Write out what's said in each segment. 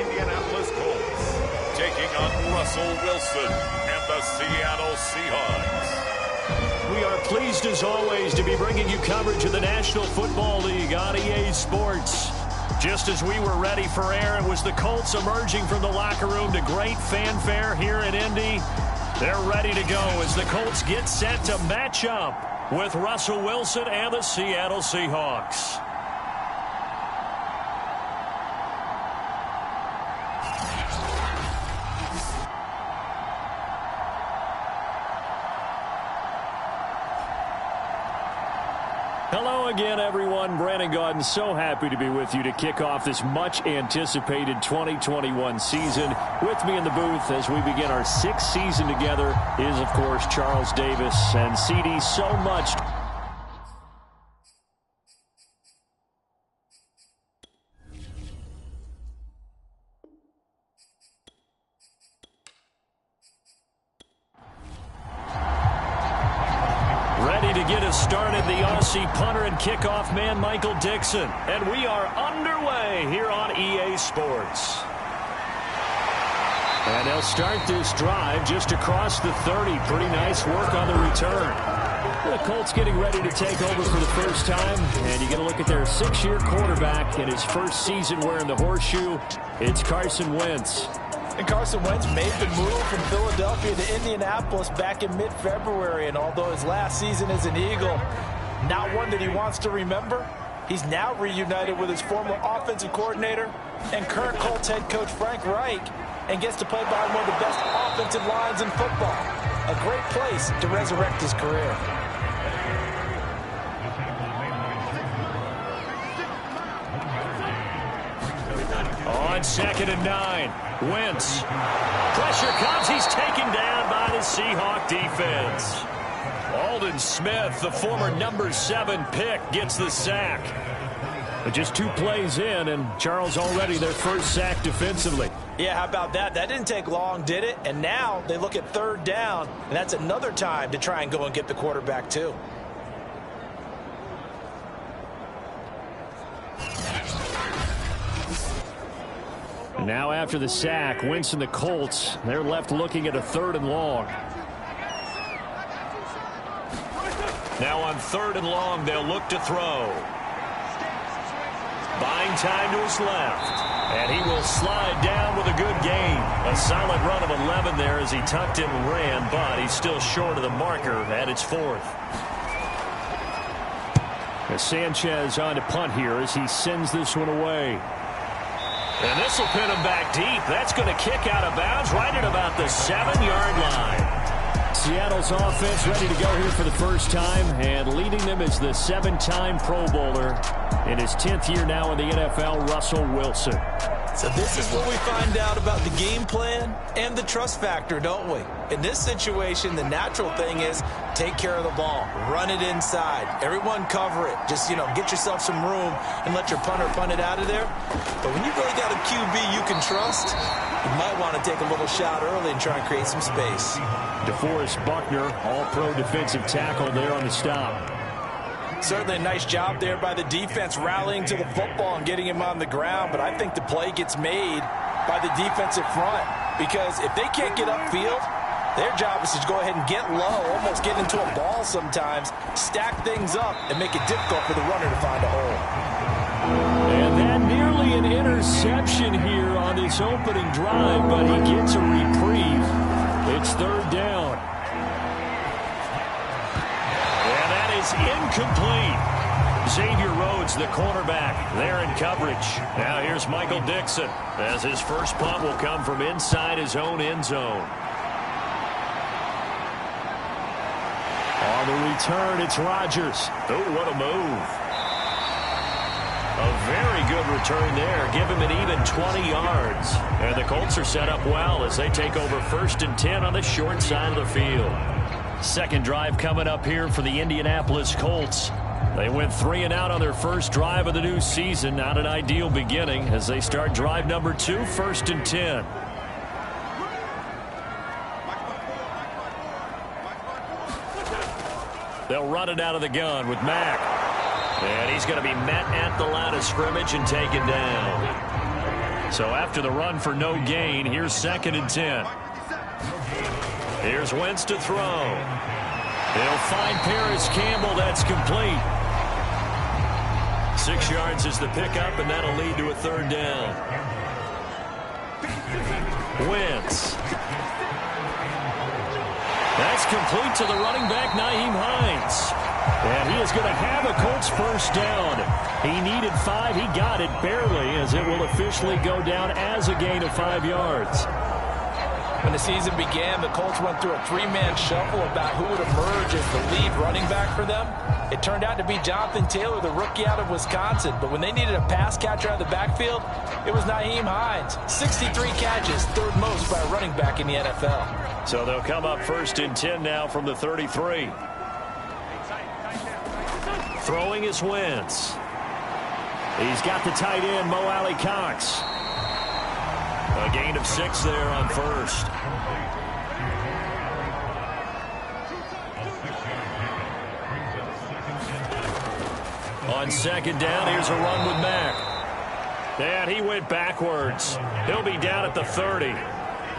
Indianapolis Colts, taking on Russell Wilson and the Seattle Seahawks. We are pleased as always to be bringing you coverage of the National Football League on EA Sports. Just as we were ready for air, it was the Colts emerging from the locker room to great fanfare here in Indy. They're ready to go as the Colts get set to match up with Russell Wilson and the Seattle Seahawks. Hello again, everyone. Brandon Gaudin, so happy to be with you to kick off this much-anticipated 2021 season. With me in the booth as we begin our sixth season together is, of course, Charles Davis. And CD, so much. Started the Aussie punter and kickoff man, Michael Dixon. And we are underway here on EA Sports. And they'll start this drive just across the 30. Pretty nice work on the return. The Colts getting ready to take over for the first time. And you get a look at their 6-year quarterback in his first season wearing the horseshoe. It's Carson Wentz. And Carson Wentz made the move from Philadelphia to Indianapolis back in mid-February. And although his last season as an Eagle, not one that he wants to remember, he's now reunited with his former offensive coordinator and current Colts head coach Frank Reich, and gets to play behind one of the best offensive lines in football. A great place to resurrect his career. On 2nd and 9. Wentz. Pressure comes. He's taken down by the Seahawk defense. Aldon Smith, the former number 7 pick, gets the sack. But just 2 plays in, and Charles already their first sack defensively. Yeah, how about that? That didn't take long, did it? And now they look at 3rd down, and that's another time to try and go and get the quarterback too. Now after the sack, Wentz and the Colts, they're left looking at a 3rd and long. Now on 3rd and long, they'll look to throw. Buying time to his left. And he will slide down with a good gain. A solid run of 11 there as he tucked in and ran, but he's still short of the marker at its 4th. As Sanchez on to punt here as he sends this one away. And this will pin him back deep. That's going to kick out of bounds right at about the 7-yard line. Seattle's offense ready to go here for the first time, and leading them is the 7-time Pro Bowler in his 10th year now in the NFL, Russell Wilson. So this is where we find out about the game plan and the trust factor, don't we? In this situation, the natural thing is take care of the ball, run it inside, everyone cover it. Just, get yourself some room and let your punter punt it out of there. But when you've really got a QB you can trust, you might want to take a little shot early and try and create some space. DeForest Buckner, all-pro defensive tackle there on the stop. Certainly a nice job there by the defense rallying to the football and getting him on the ground, but I think the play gets made by the defensive front, because if they can't get upfield, their job is to go ahead and get low, almost get into a ball sometimes, stack things up, and make it difficult for the runner to find a hole. And that nearly an interception here on this opening drive, but he gets a reprieve. It's 3rd down. Incomplete. Xavier Rhodes, the cornerback, there in coverage. Now here's Michael Dixon as his first punt will come from inside his own end zone. On the return, it's Rodgers. Oh, what a move. A very good return there. Give him an even 20 yards. And the Colts are set up well as they take over 1st and 10 on the short side of the field. Second drive coming up here for the Indianapolis Colts. They went 3 and out on their first drive of the new season. Not an ideal beginning as they start drive number 2, 1st and 10. They'll run it out of the gun with Mack. And he's going to be met at the line of scrimmage and taken down. So after the run for no gain, here's 2nd and 10. Here's Wentz to throw. He'll find Paris Campbell. That's complete. 6 yards is the pickup, and that'll lead to a 3rd down. Wentz. That's complete to the running back, Nyheim Hines. And he is going to have a Colts 1st down. He needed 5. He got it barely, as it will officially go down as a gain of 5 yards. When the season began, the Colts went through a 3-man shuffle about who would emerge as the lead running back for them. It turned out to be Jonathan Taylor, the rookie out of Wisconsin. But when they needed a pass catcher out of the backfield, it was Nyheim Hines. 63 catches, 3rd most by a running back in the NFL. So they'll come up 1st and 10 now from the 33. Throwing is Wentz. He's got the tight end, Mo Alley-Cox. A gain of 6 there on 1st. On 2nd down, here's a run with Mack. And he went backwards. He'll be down at the 30.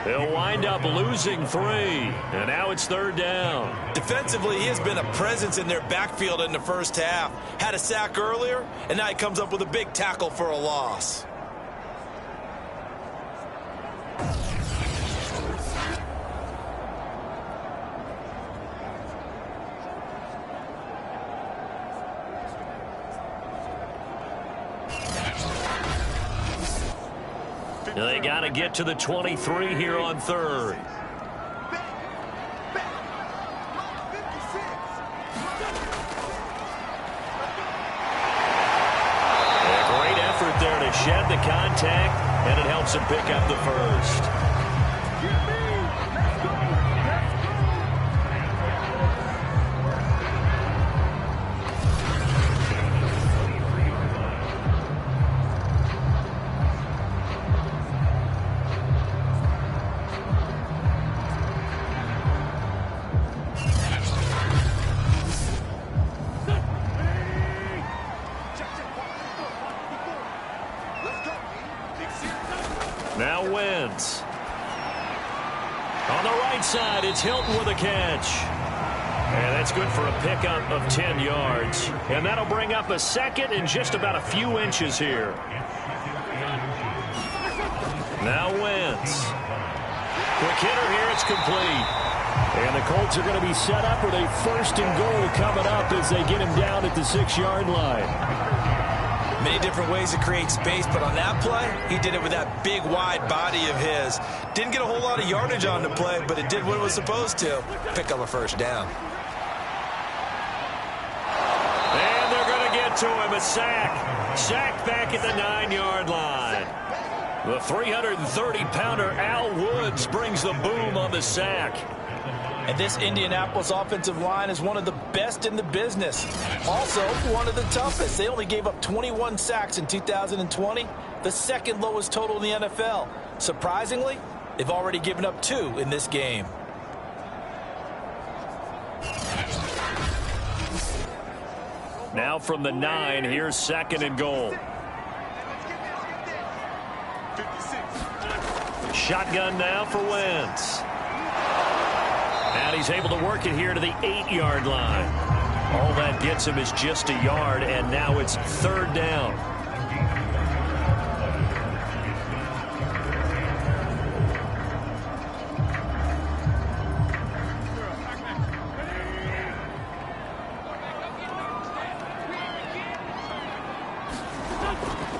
They'll wind up losing 3. And now it's 3rd down. Defensively, he has been a presence in their backfield in the first half. Had a sack earlier, and now he comes up with a big tackle for a loss. They got to get to the 23 here on 3rd. A great effort there to shed the contact, and it helps him pick up the 1st. Now Wentz. On the right side, it's Hilton with a catch. And that's good for a pickup of 10 yards. And that'll bring up a 2nd and just about a few inches here. Now Wentz. Quick hitter here, it's complete. And the Colts are going to be set up with a 1st and goal coming up as they get him down at the 6-yard line. Many different ways to create space, but on that play, he did it with that big, wide body of his. Didn't get a whole lot of yardage on the play, but it did what it was supposed to. Pick up a 1st down. And they're going to get to him, a sack. Sack back at the 9-yard line. The 330-pounder Al Woods brings the boom on the sack. And this Indianapolis offensive line is one of the best in the business. Also, one of the toughest. They only gave up 21 sacks in 2020, the 2nd lowest total in the NFL. Surprisingly, they've already given up 2 in this game. Now from the 9, here's 2nd and goal. Shotgun now for Wentz. And he's able to work it here to the 8-yard line. All that gets him is just a yard, and now it's 3rd down.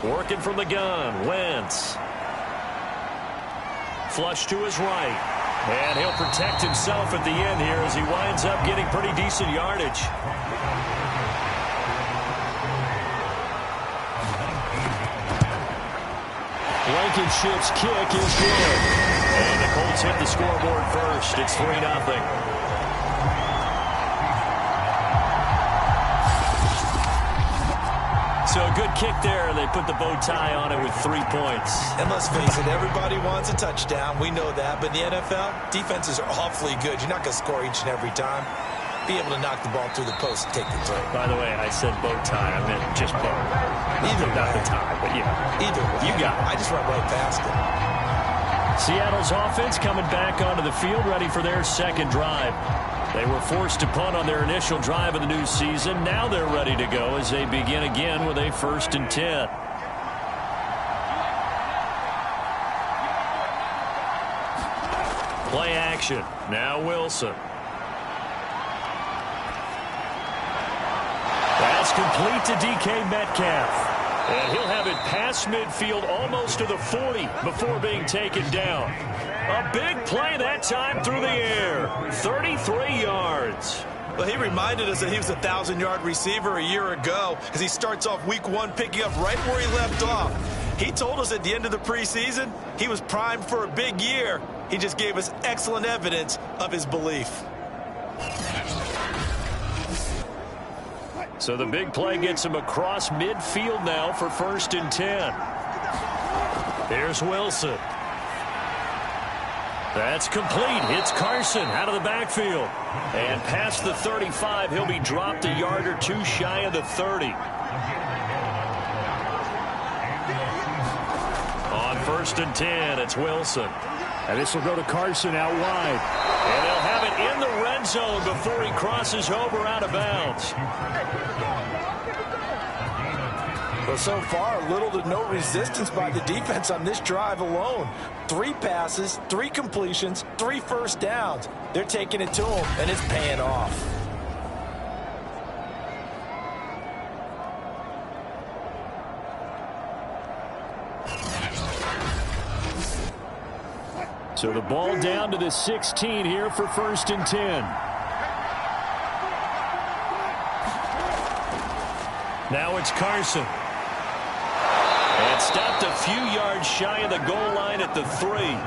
Working from the gun, Wentz. Flush to his right. And he'll protect himself at the end here as he winds up getting pretty decent yardage. Blankenship's kick is good. And the Colts hit the scoreboard first. It's 3-0. So a good kick there. They put the bow tie on it with 3 points. And let's face it, everybody wants a touchdown. We know that. But in the NFL, defenses are awfully good. You're not going to score each and every time. Be able to knock the ball through the post and take the throw. By the way, I said bow tie. I meant just bow. Either not way. the tie, but yeah. Either way. You got it. I just went right past it. Seattle's offense coming back onto the field, ready for their second drive. They were forced to punt on their initial drive of the new season. Now they're ready to go as they begin again with a 1st and 10. Play action. Now Wilson. That's complete to DK Metcalf. And he'll have it past midfield almost to the 40 before being taken down. A big play that time through the air. 33 yards. Well, he reminded us that he was a 1,000-yard receiver a year ago as he starts off week 1 picking up right where he left off. He told us at the end of the preseason he was primed for a big year. He just gave us excellent evidence of his belief. So the big play gets him across midfield now for 1st and 10. Here's Wilson. That's complete. Hits Carson out of the backfield. And past the 35, he'll be dropped a yard or two shy of the 30. On 1st and 10, it's Wilson. And this will go to Carson out wide. And they'll have it in the red zone before he crosses over out of bounds. Well, so far, little to no resistance by the defense on this drive alone. 3 passes, 3 completions, 3 first downs. They're taking it to him, and it's paying off. So the ball down to the 16 here for 1st and 10. Now it's Carson. And stopped a few yards shy of the goal line at the 3.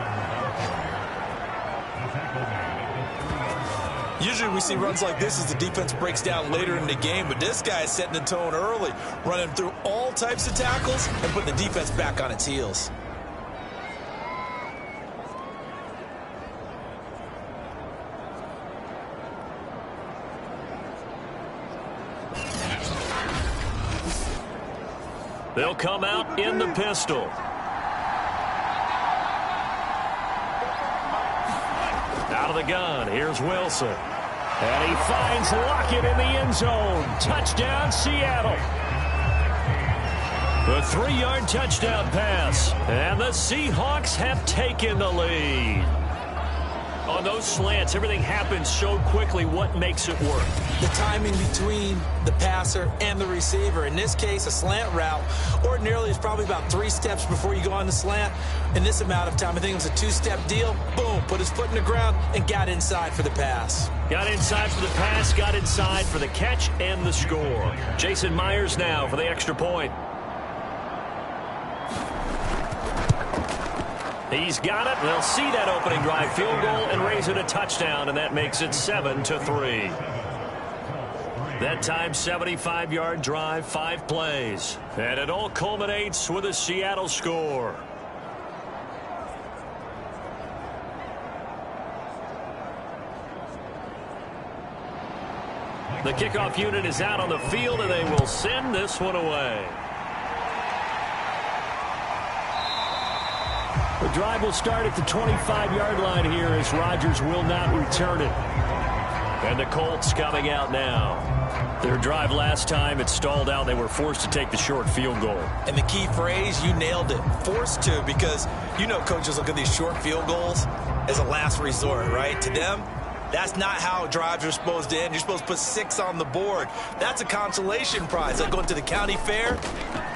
Usually we see runs like this as the defense breaks down later in the game, but this guy is setting the tone early, running through all types of tackles and putting the defense back on its heels. They'll come out in the pistol. Out of the gun, here's Wilson. And he finds Lockett in the end zone. Touchdown, Seattle. The 3-yard touchdown pass. And the Seahawks have taken the lead. On those slants, everything happens so quickly. What makes it work? The timing between the passer and the receiver. In this case, a slant route ordinarily is probably about 3 steps before you go on the slant. In this amount of time, I think it was a 2-step deal. Boom, put his foot in the ground and got inside for the pass. Got inside for the pass, got inside for the catch and the score. Jason Myers now for the extra point. He's got it. They'll see that opening drive field goal and raise it a touchdown, and that makes it 7-3. That time, 75-yard drive, 5 plays. And it all culminates with a Seattle score. The kickoff unit is out on the field, and they will send this one away. The drive will start at the 25-yard line here as Rodgers will not return it. And the Colts coming out now. Their drive last time, it stalled out. They were forced to take the short field goal. And the key phrase, you nailed it. Forced to, because you know coaches look at these short field goals as a last resort, right? To them, that's not how drives are supposed to end. You're supposed to put 6 on the board. That's a consolation prize. Like going to the county fair,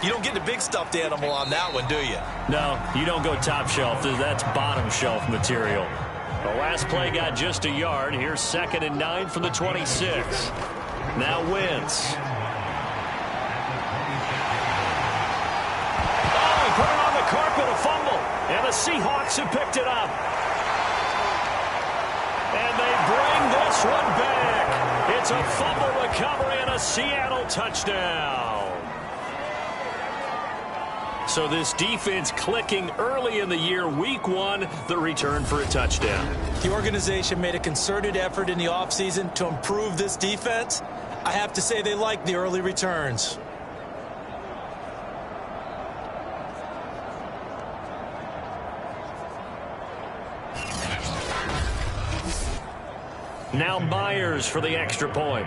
you don't get the big stuffed animal on that one, do you? No, you don't go top shelf. That's bottom shelf material. The last play got just a yard. Here's 2nd and 9 from the 26. Now Wentz. Oh, he put it on the carpet, a fumble. And the Seahawks have picked it up. And they bring this one back. It's a fumble recovery and a Seattle touchdown. So this defense clicking early in the year, week 1, the return for a touchdown. The organization made a concerted effort in the offseason to improve this defense. I have to say they like the early returns. Now Myers for the extra point.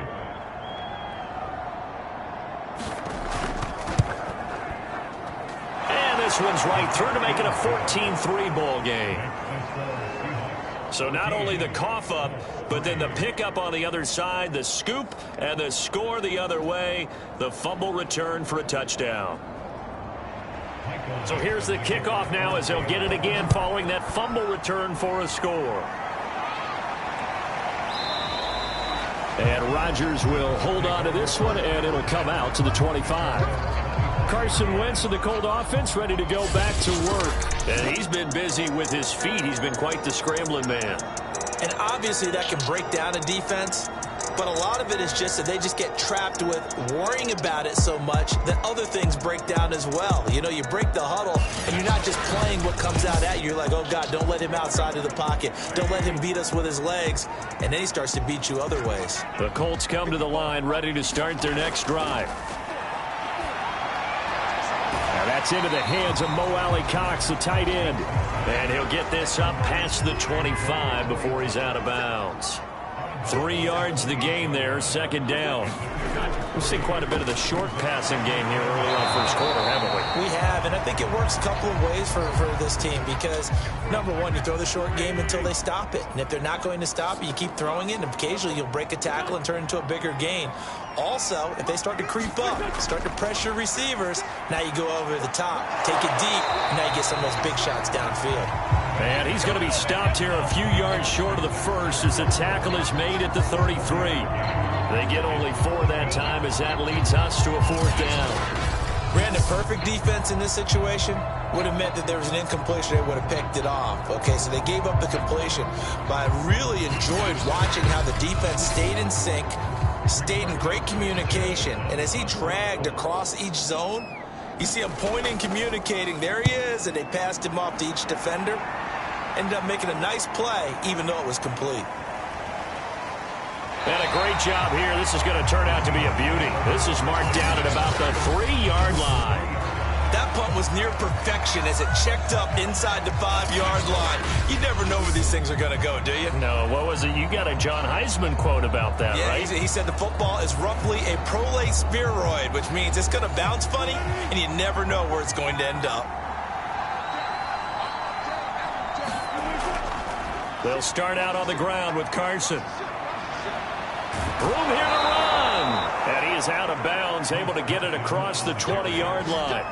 And this one's right through to make it a 14-3 ball game. So not only the cough up, but then the pickup on the other side, the scoop, and the score the other way. The fumble return for a touchdown. So here's the kickoff now as they'll get it again following that fumble return for a score. And Rodgers will hold on to this one, and it'll come out to the 25. Carson Wentz and the Colt offense ready to go back to work. And he's been busy with his feet. He's been quite the scrambling man. And obviously that can break down a defense. But a lot of it is just that they just get trapped with worrying about it so much that other things break down as well. You know, you break the huddle, and you're not just playing what comes out at you. You're like, oh, God, don't let him outside of the pocket. Don't let him beat us with his legs. And then he starts to beat you other ways. The Colts come to the line ready to start their next drive. Now that's into the hands of Mo Alley-Cox, the tight end. And he'll get this up past the 25 before he's out of bounds. 3 yards the game there, second down. We've seen quite a bit of the short passing game here early on first quarter, haven't we? We have, and I think it works a couple of ways for this team because, number one, you throw the short game until they stop it. And if they're not going to stop it, you keep throwing it, and occasionally you'll break a tackle and turn into a bigger gain. Also, if they start to creep up, start to pressure receivers, now you go over the top, take it deep, and now you get some of those big shots downfield. And he's going to be stopped here a few yards short of the first as the tackle is made at the 33. They get only 4 that time as that leads us to a 4th down. Brandon, perfect defense in this situation would have meant that there was an incompletion. They would have picked it off. Okay, so they gave up the completion. But I really enjoyed watching how the defense stayed in sync, stayed in great communication. And as he dragged across each zone, you see him pointing, communicating. There he is, and they passed him off to each defender. Ended up making a nice play, even though it was complete. And a great job here. This is going to turn out to be a beauty. This is marked down at about the 3-yard line. That punt was near perfection as it checked up inside the 5-yard line. You never know where these things are going to go, do you? No, what was it? You got a John Heisman quote about that, yeah, right? He said the football is roughly a prolate spheroid, which means it's going to bounce funny, and you never know where it's going to end up. They'll start out on the ground with Carson. Room here to run. And he is out of bounds, able to get it across the 20-yard line.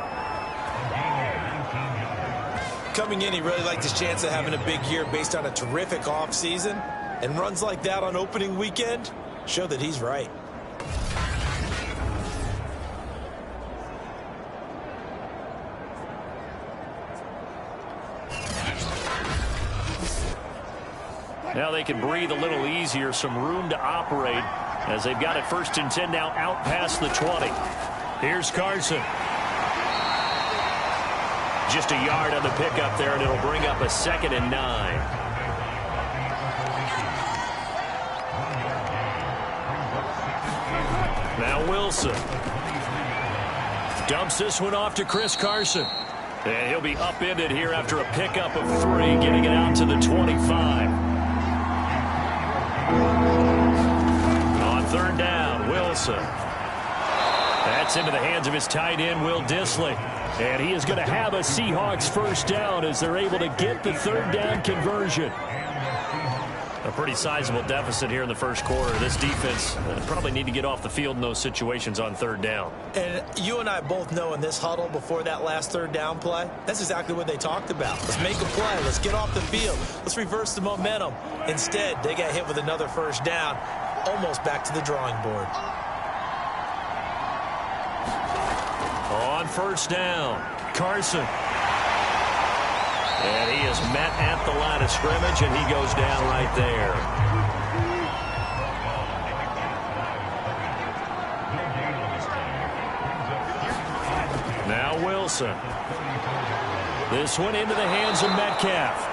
Coming in, he really liked his chance of having a big year based on a terrific offseason. And runs like that on opening weekend show that he's right. Now they can breathe a little easier, some room to operate as they've got it 1st and 10 now out past the 20. Here's Carson. Just a yard on the pickup there, and it'll bring up a 2nd and 9. Now Wilson. Dumps this one off to Chris Carson. And he'll be upended here after a pickup of 3, getting it out to the 25. On 3rd down, Wilson. That's into the hands of his tight end, Will Dissly. And he is going to have a Seahawks 1st down as they're able to get the 3rd down conversion. A pretty sizable deficit here in the first quarter. This defense probably need to get off the field in those situations on 3rd down. And you and I both know in this huddle before that last 3rd down play, that's exactly what they talked about. Let's make a play. Let's get off the field. Let's reverse the momentum. Instead, they got hit with another 1st down, almost back to the drawing board. On 1st down, Carson. And he is met at the line of scrimmage, and he goes down right there. Now Wilson. This one into the hands of Metcalf.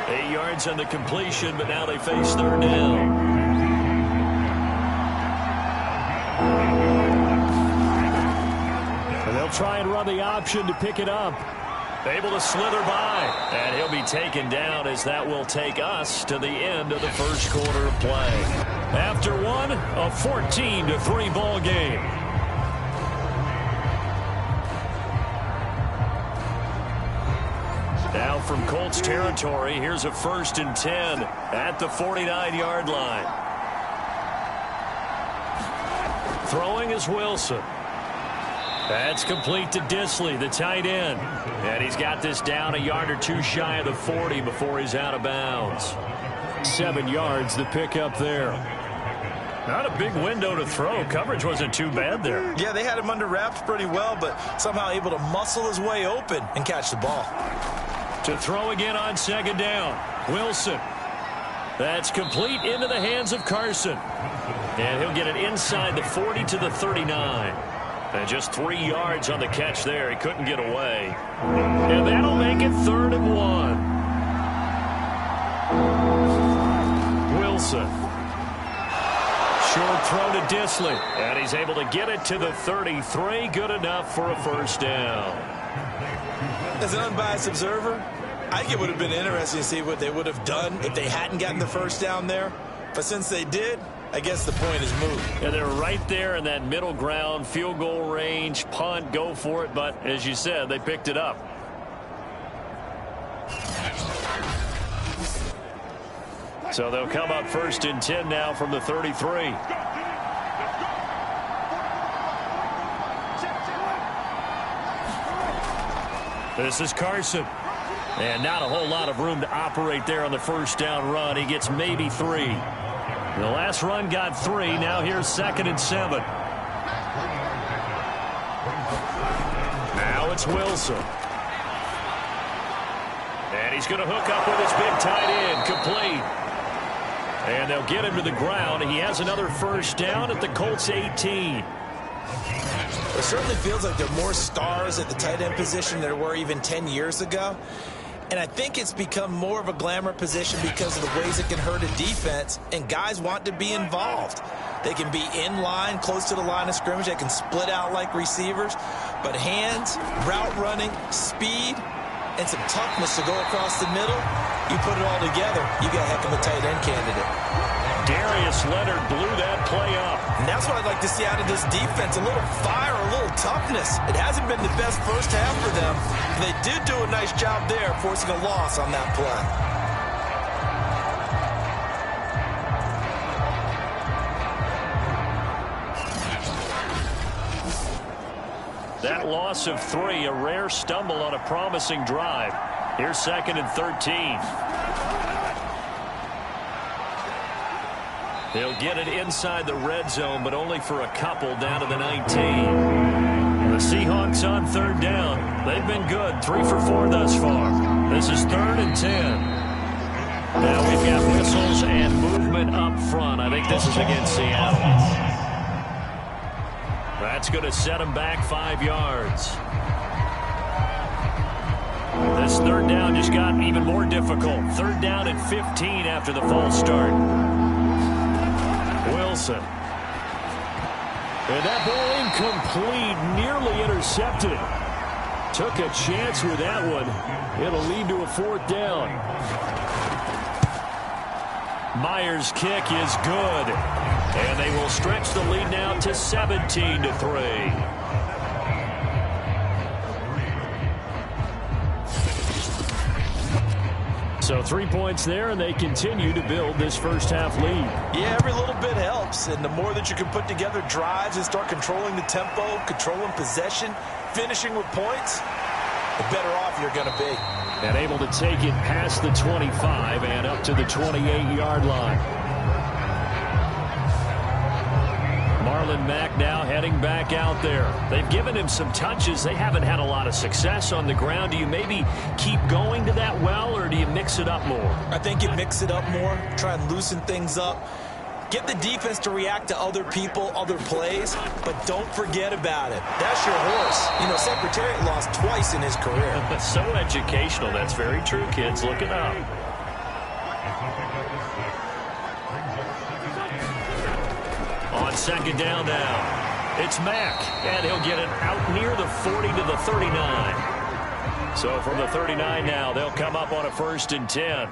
8 yards on the completion, but now they face 3rd down. And they'll try and run the option to pick it up. Able to slither by. And he'll be taken down as that will take us to the end of the first quarter of play. After one, a 14-3 ball game. Now from Colts territory, here's a 1st and 10 at the 49-yard line. Throwing is Wilson. That's complete to Disley, the tight end. And he's got this down a yard or two shy of the 40 before he's out of bounds. 7 yards, the pickup there. Not a big window to throw. Coverage wasn't too bad there. Yeah, they had him under wraps pretty well, but somehow able to muscle his way open and catch the ball. To throw again on 2nd down. Wilson. That's complete into the hands of Carson. And he'll get it inside the 40 to the 39. And just 3 yards on the catch there. He couldn't get away. And that'll make it 3rd and 1. Wilson. Short throw to Disley. And he's able to get it to the 33. Good enough for a 1st down. As an unbiased observer, I think it would have been interesting to see what they would have done if they hadn't gotten the 1st down there. But since they did, I guess the point is moot. Yeah, they're right there in that middle ground, field goal range, punt, go for it. But as you said, they picked it up. So they'll come up 1st and 10 now from the 33. This is Carson. And not a whole lot of room to operate there on the 1st down run. He gets maybe 3. The last run got 3. Now here's 2nd and 7. Now it's Wilson. And he's going to hook up with his big tight end. Complete. And they'll get him to the ground. He has another 1st down at the Colts 18. It certainly feels like there are more stars at the tight end position than there were even 10 years ago. And I think it's become more of a glamour position because of the ways it can hurt a defense, and guys want to be involved. They can be in line, close to the line of scrimmage. They can split out like receivers. But hands, route running, speed, and some toughness to go across the middle, you put it all together, you got a heck of a tight end candidate. Darius Leonard blew that play up. And that's what I'd like to see out of this defense, a little fire, a little toughness. It hasn't been the best first half for them. They did do a nice job there, forcing a loss on that play. That loss of 3, a rare stumble on a promising drive. Here's 2nd and 13. They'll get it inside the red zone, but only for a couple down to the 19. The Seahawks on 3rd down. They've been good, 3 for 4 thus far. This is 3rd and 10. Now we've got whistles and movement up front. I think this is against Seattle. That's going to set them back 5 yards. This 3rd down just got even more difficult. 3rd down and 15 after the false start. Wilson. And that ball incomplete, nearly intercepted. Took a chance with that one. It'll lead to a 4th down. Myers' kick is good. And they will stretch the lead now to 17-3. So 3 points there, and they continue to build this first half lead. Yeah, every little bit helps, and the more that you can put together drives and start controlling the tempo, controlling possession, finishing with points, the better off you're going to be. And able to take it past the 25 and up to the 28-yard line. Marlon Mack now heading back out there. They've given him some touches. They haven't had a lot of success on the ground. Do you maybe keep going to that well, or do you mix it up more? I think you mix it up more, try and loosen things up. Get the defense to react to other people, other plays, but don't forget about it. That's your horse. You know, Secretariat lost twice in his career. So educational. That's very true, kids. Look it up. On 2nd down now, it's Mack, and he'll get it out near the 40 to the 39. So from the 39 now, they'll come up on a 1st and 10.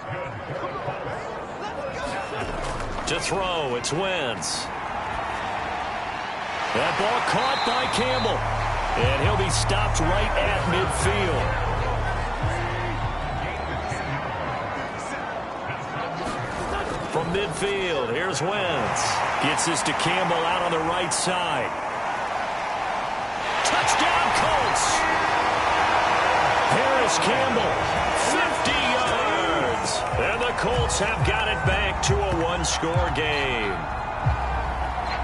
To throw, it's Wentz. That ball caught by Campbell. And he'll be stopped right at midfield. From midfield, here's Wentz. Gets this to Campbell out on the right side. Touchdown, Colts! Harris Campbell, 50 yards. And the Colts have got it back to a one-score game.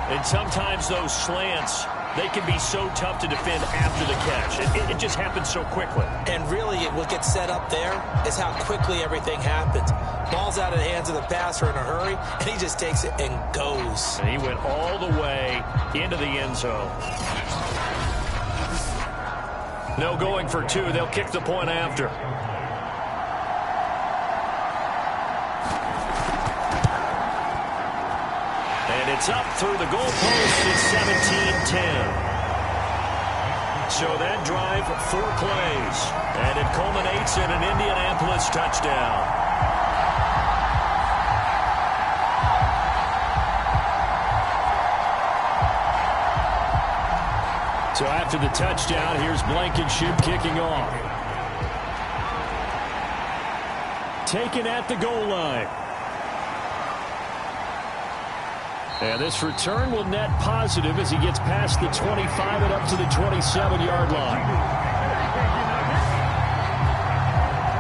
And sometimes those slants, they can be so tough to defend after the catch. It just happens so quickly. And really, what gets set up there is how quickly everything happens. Ball's out of the hands of the passer in a hurry, and he just takes it and goes. And he went all the way into the end zone. No going for two. They'll kick the point after. And it's up through the goalpost. It's 17-10. So that drive, 4 plays. And it culminates in an Indianapolis touchdown. So after the touchdown, here's Blankenship kicking off. Taken at the goal line. And this return will net positive as he gets past the 25 and up to the 27-yard line.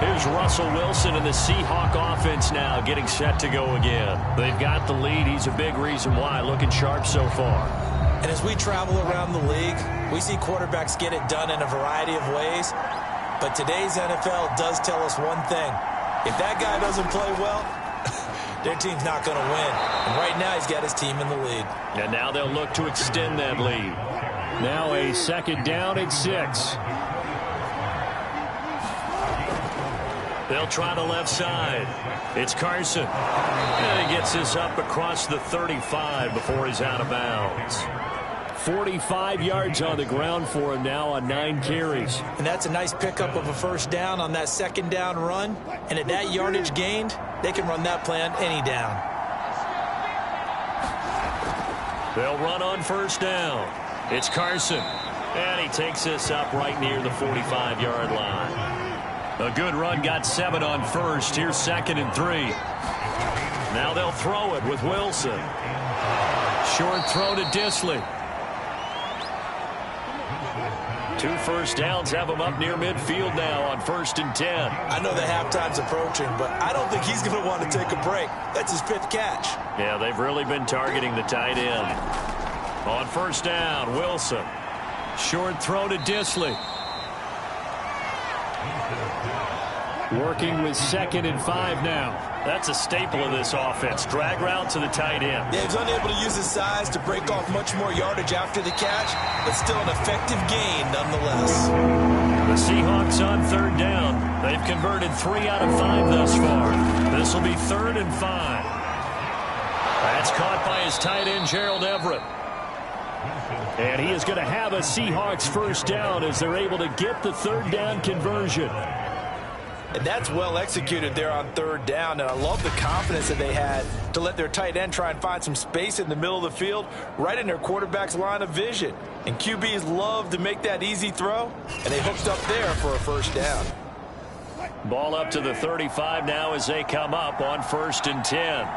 Here's Russell Wilson and the Seahawk offense now getting set to go again. They've got the lead. He's a big reason why, looking sharp so far. And as we travel around the league, we see quarterbacks get it done in a variety of ways. But today's NFL does tell us one thing. If that guy doesn't play well, their team's not going to win. And right now, he's got his team in the lead. And now they'll look to extend that lead. Now a 2nd down and 6. They'll try the left side. It's Carson. And he gets this up across the 35 before he's out of bounds. 45 yards on the ground for him now on 9 carries. And that's a nice pickup of a 1st down on that 2nd down run. And at that yardage gained, they can run that play on any down. They'll run on 1st down. It's Carson. And he takes this up right near the 45-yard line. A good run, got 7 on 1st. Here's 2nd and 3. Now they'll throw it with Wilson. Short throw to Disley. 2 1st downs have him up near midfield now on 1st and 10. I know the halftime's approaching, but I don't think he's going to want to take a break. That's his 5th catch. Yeah, they've really been targeting the tight end. On 1st down, Wilson. Short throw to Disley. Working with 2nd and 5 now. That's a staple of this offense. Drag route to the tight end. Yeah, he's unable to use his size to break off much more yardage after the catch, but still an effective gain nonetheless. The Seahawks on 3rd down. They've converted 3 out of 5 thus far. This will be 3rd and 5. That's caught by his tight end, Gerald Everett. And he is going to have a Seahawks 1st down as they're able to get the 3rd down conversion. And that's well executed there on 3rd down. And I love the confidence that they had to let their tight end try and find some space in the middle of the field, right in their quarterback's line of vision. And QBs love to make that easy throw, and they hooked up there for a 1st down. Ball up to the 35 now as they come up on 1st and 10.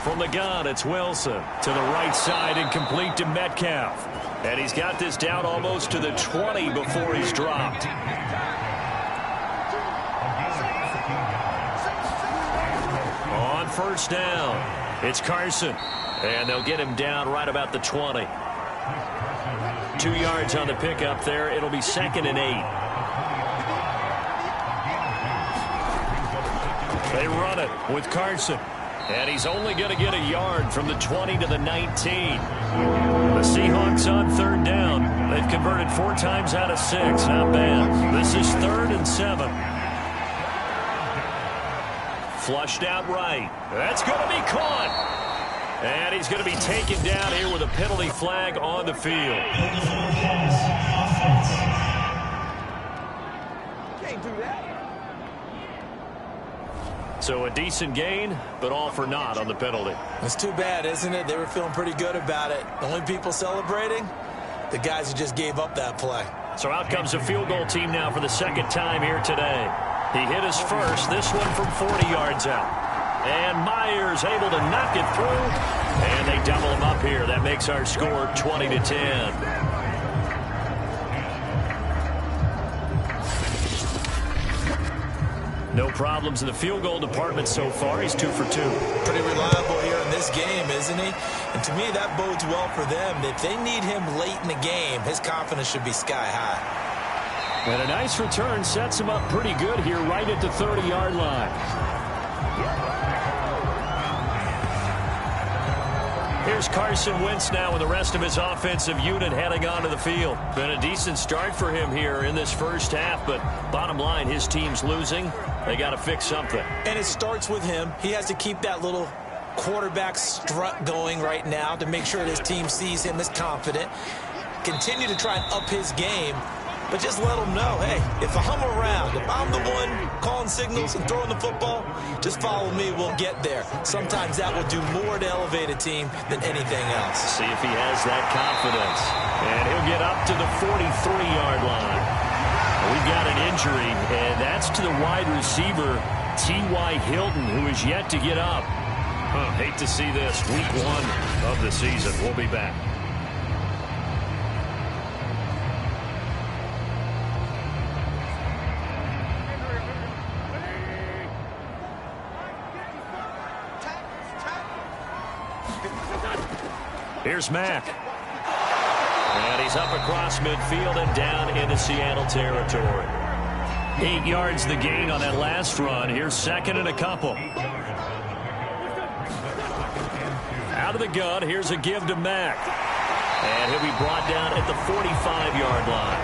From the gun, it's Wilson to the right side and complete to Metcalf. And he's got this down almost to the 20 before he's dropped. On 1st down, it's Carson. And they'll get him down right about the 20. 2 yards on the pickup there. It'll be 2nd and 8. They run it with Carson. And he's only going to get a yard from the 20 to the 19. The Seahawks on 3rd down. They've converted 4 times out of 6. Not bad. This is 3rd and 7. Flushed out right. That's going to be caught. And he's going to be taken down here with a penalty flag on the field. Can't do that. So a decent gain, but all for naught on the penalty. It's too bad, isn't it? They were feeling pretty good about it. The only people celebrating, the guys who just gave up that play. So out comes a field goal team now for the second time here today. He hit his first, this one from 40 yards out. And Myers able to knock it through. And they double him up here. That makes our score 20-10. No problems in the field goal department so far. He's 2 for 2. Pretty reliable here in this game, isn't he? And to me, that bodes well for them. If they need him late in the game, his confidence should be sky high. And a nice return sets him up pretty good here right at the 30-yard line. Here's Carson Wentz now with the rest of his offensive unit heading onto the field. Been a decent start for him here in this first half, but bottom line, his team's losing. They got to fix something. And it starts with him. He has to keep that little quarterback strut going right now to make sure his team sees him as confident. Continue to try and up his game, but just let him know, hey, if I'm around, if I'm the one calling signals and throwing the football, just follow me, we'll get there. Sometimes that will do more to elevate a team than anything else. See if he has that confidence. And he'll get up to the 43-yard line. We've got an injury, and that's to the wide receiver, T.Y. Hilton, who is yet to get up. Hate to see this. Week 1 of the season. We'll be back. Here's Mack. And he's up across midfield and down into Seattle territory. 8 yards the gain on that last run. Here's second and a couple. Out of the gun, here's a give to Mack. And he'll be brought down at the 45-yard line.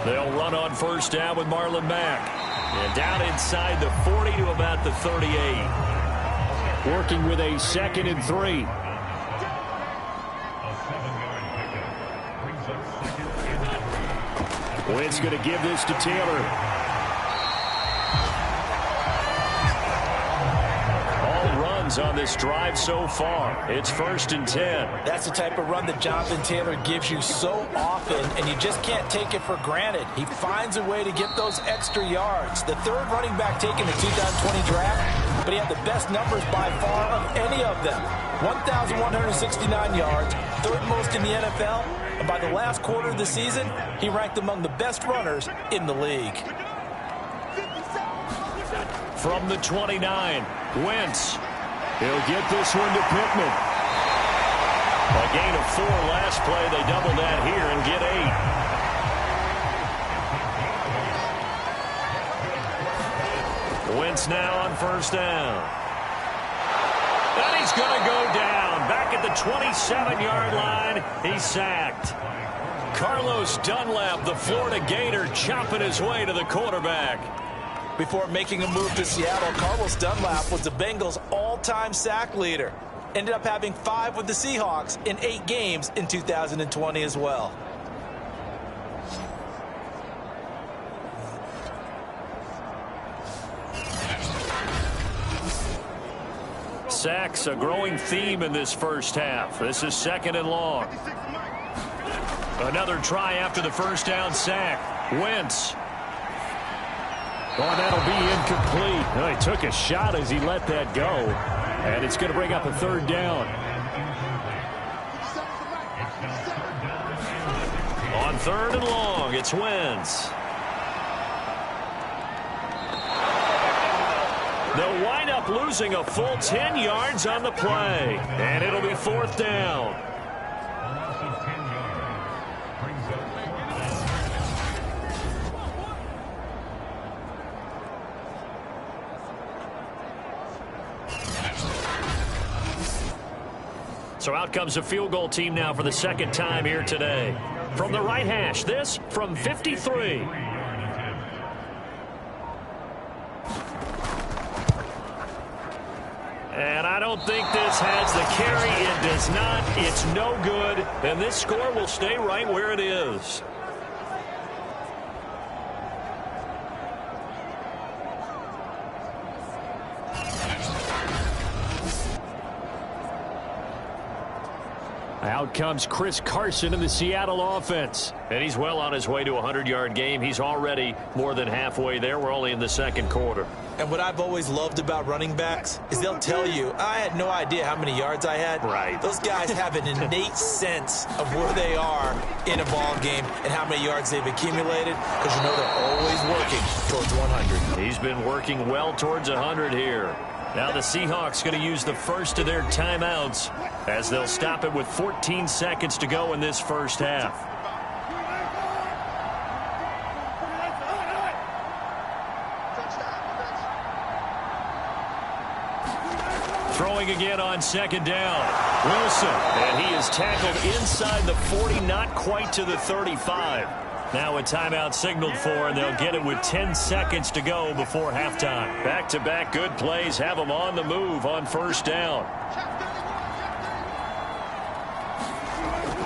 They'll run on first down with Marlon Mack. And down inside the 40 to about the 38. Working with a 2nd and 3. Wentz going to give this to Taylor. All runs on this drive so far. It's 1st and 10. That's the type of run that Jonathan Taylor gives you so often, and you just can't take it for granted. He finds a way to get those extra yards. The third running back taken in the 2020 draft, but he had the best numbers by far of any of them. 1,169 yards, third most in the NFL, and by the last quarter of the season, he ranked among the best runners in the league. From the 29, Wentz. He'll get this one to Pittman. A gain of 4 last play. They double that here and get 8. Wentz now on first down. And he's going to go down. Back at the 27-yard line. He's sacked. Carlos Dunlap, the Florida Gator, chopping his way to the quarterback. Before making a move to Seattle, Carlos Dunlap was the Bengals' all-time sack leader. Ended up having 5 with the Seahawks in 8 games in 2020 as well. Sacks, a growing theme in this first half. This is 2nd and long. Another try after the first down sack. Wentz. Oh, that'll be incomplete. Oh, he took a shot as he let that go. And it's going to bring up a 3rd down. On 3rd and long, it's Wentz. They'll wind up losing a full 10 yards on the play. And it'll be 4th down. So out comes a field goal team now for the 2nd time here today. From the right hash, this from 53. And I don't think this has the carry. It does not. It's no good. And this score will stay right where it is. Out comes Chris Carson in the Seattle offense. And he's well on his way to a 100-yard game. He's already more than halfway there. We're only in the second quarter. And what I've always loved about running backs is they'll tell you, I had no idea how many yards I had. Right. Those guys have an innate sense of where they are in a ball game and how many yards they've accumulated, because you know they're always working towards 100. He's been working well towards 100 here. Now the Seahawks going to use the first of their timeouts as they'll stop it with 14 seconds to go in this first half. Throwing again on second down. Wilson, and he is tackled inside the 40, not quite to the 35. Now a timeout signaled for, and they'll get it with 10 seconds to go before halftime. Back-to-back good plays have them on the move on first down.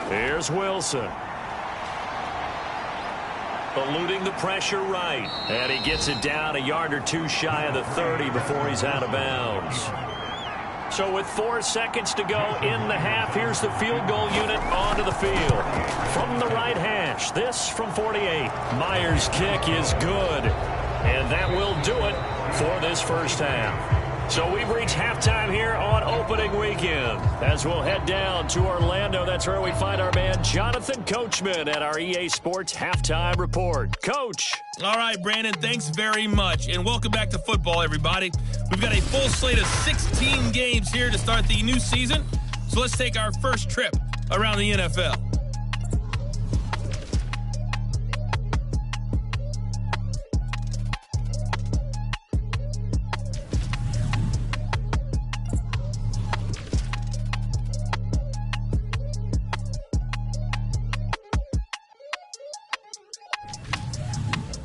Here's Wilson. Eluding the pressure right. And he gets it down a yard or two shy of the 30 before he's out of bounds. So with 4 seconds to go in the half, here's the field goal unit onto the field. From the right hash, this from 48. Myers' kick is good. And that will do it for this first half. So we've reached halftime here on opening weekend. As we'll head down to Orlando, that's where we find our man Jonathan Coachman at our EA Sports Halftime Report. Coach. All right, Brandon, thanks very much. And welcome back to football, everybody. We've got a full slate of 16 games here to start the new season. So let's take our first trip around the NFL.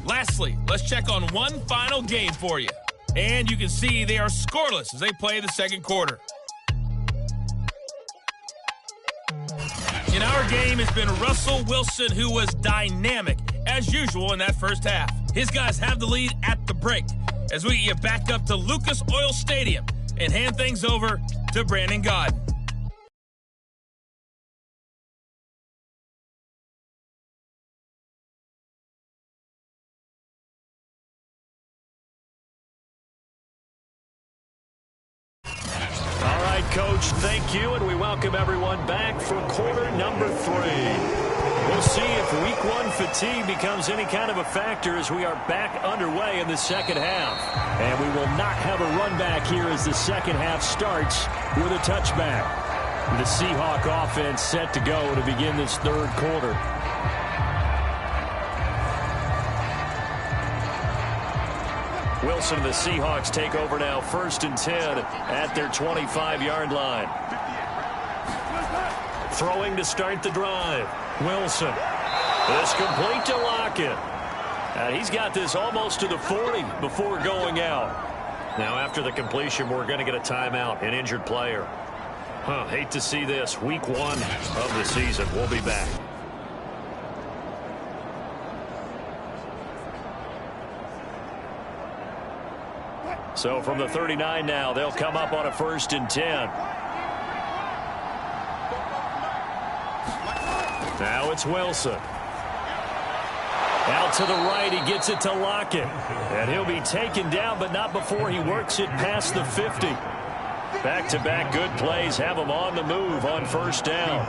Lastly, let's check on one final game for you. And you can see they are scoreless as they play the second quarter. In our game, it's been Russell Wilson, who was dynamic, as usual, in that first half. His guys have the lead at the break as we get back up to Lucas Oil Stadium and hand things over to Brandon Godden. Coach, thank you, and we welcome everyone back for quarter number 3. We'll see if week 1 fatigue becomes any kind of a factor as we are back underway in the second half. And we will not have a run back here as the second half starts with a touchback. The Seahawk offense set to go to begin this third quarter. Wilson and the Seahawks take over now, 1st and 10 at their 25-yard line. Throwing to start the drive. Wilson. It's complete to Lockett. And he's got this almost to the 40 before going out. Now after the completion, we're going to get a timeout, an injured player. Hate to see this. Week 1 of the season. We'll be back. So from the 39 now, they'll come up on a 1st and 10. Now it's Wilson. Out to the right, he gets it to Lockett. And he'll be taken down, but not before he works it past the 50. Back-to-back good plays have him on the move on 1st down.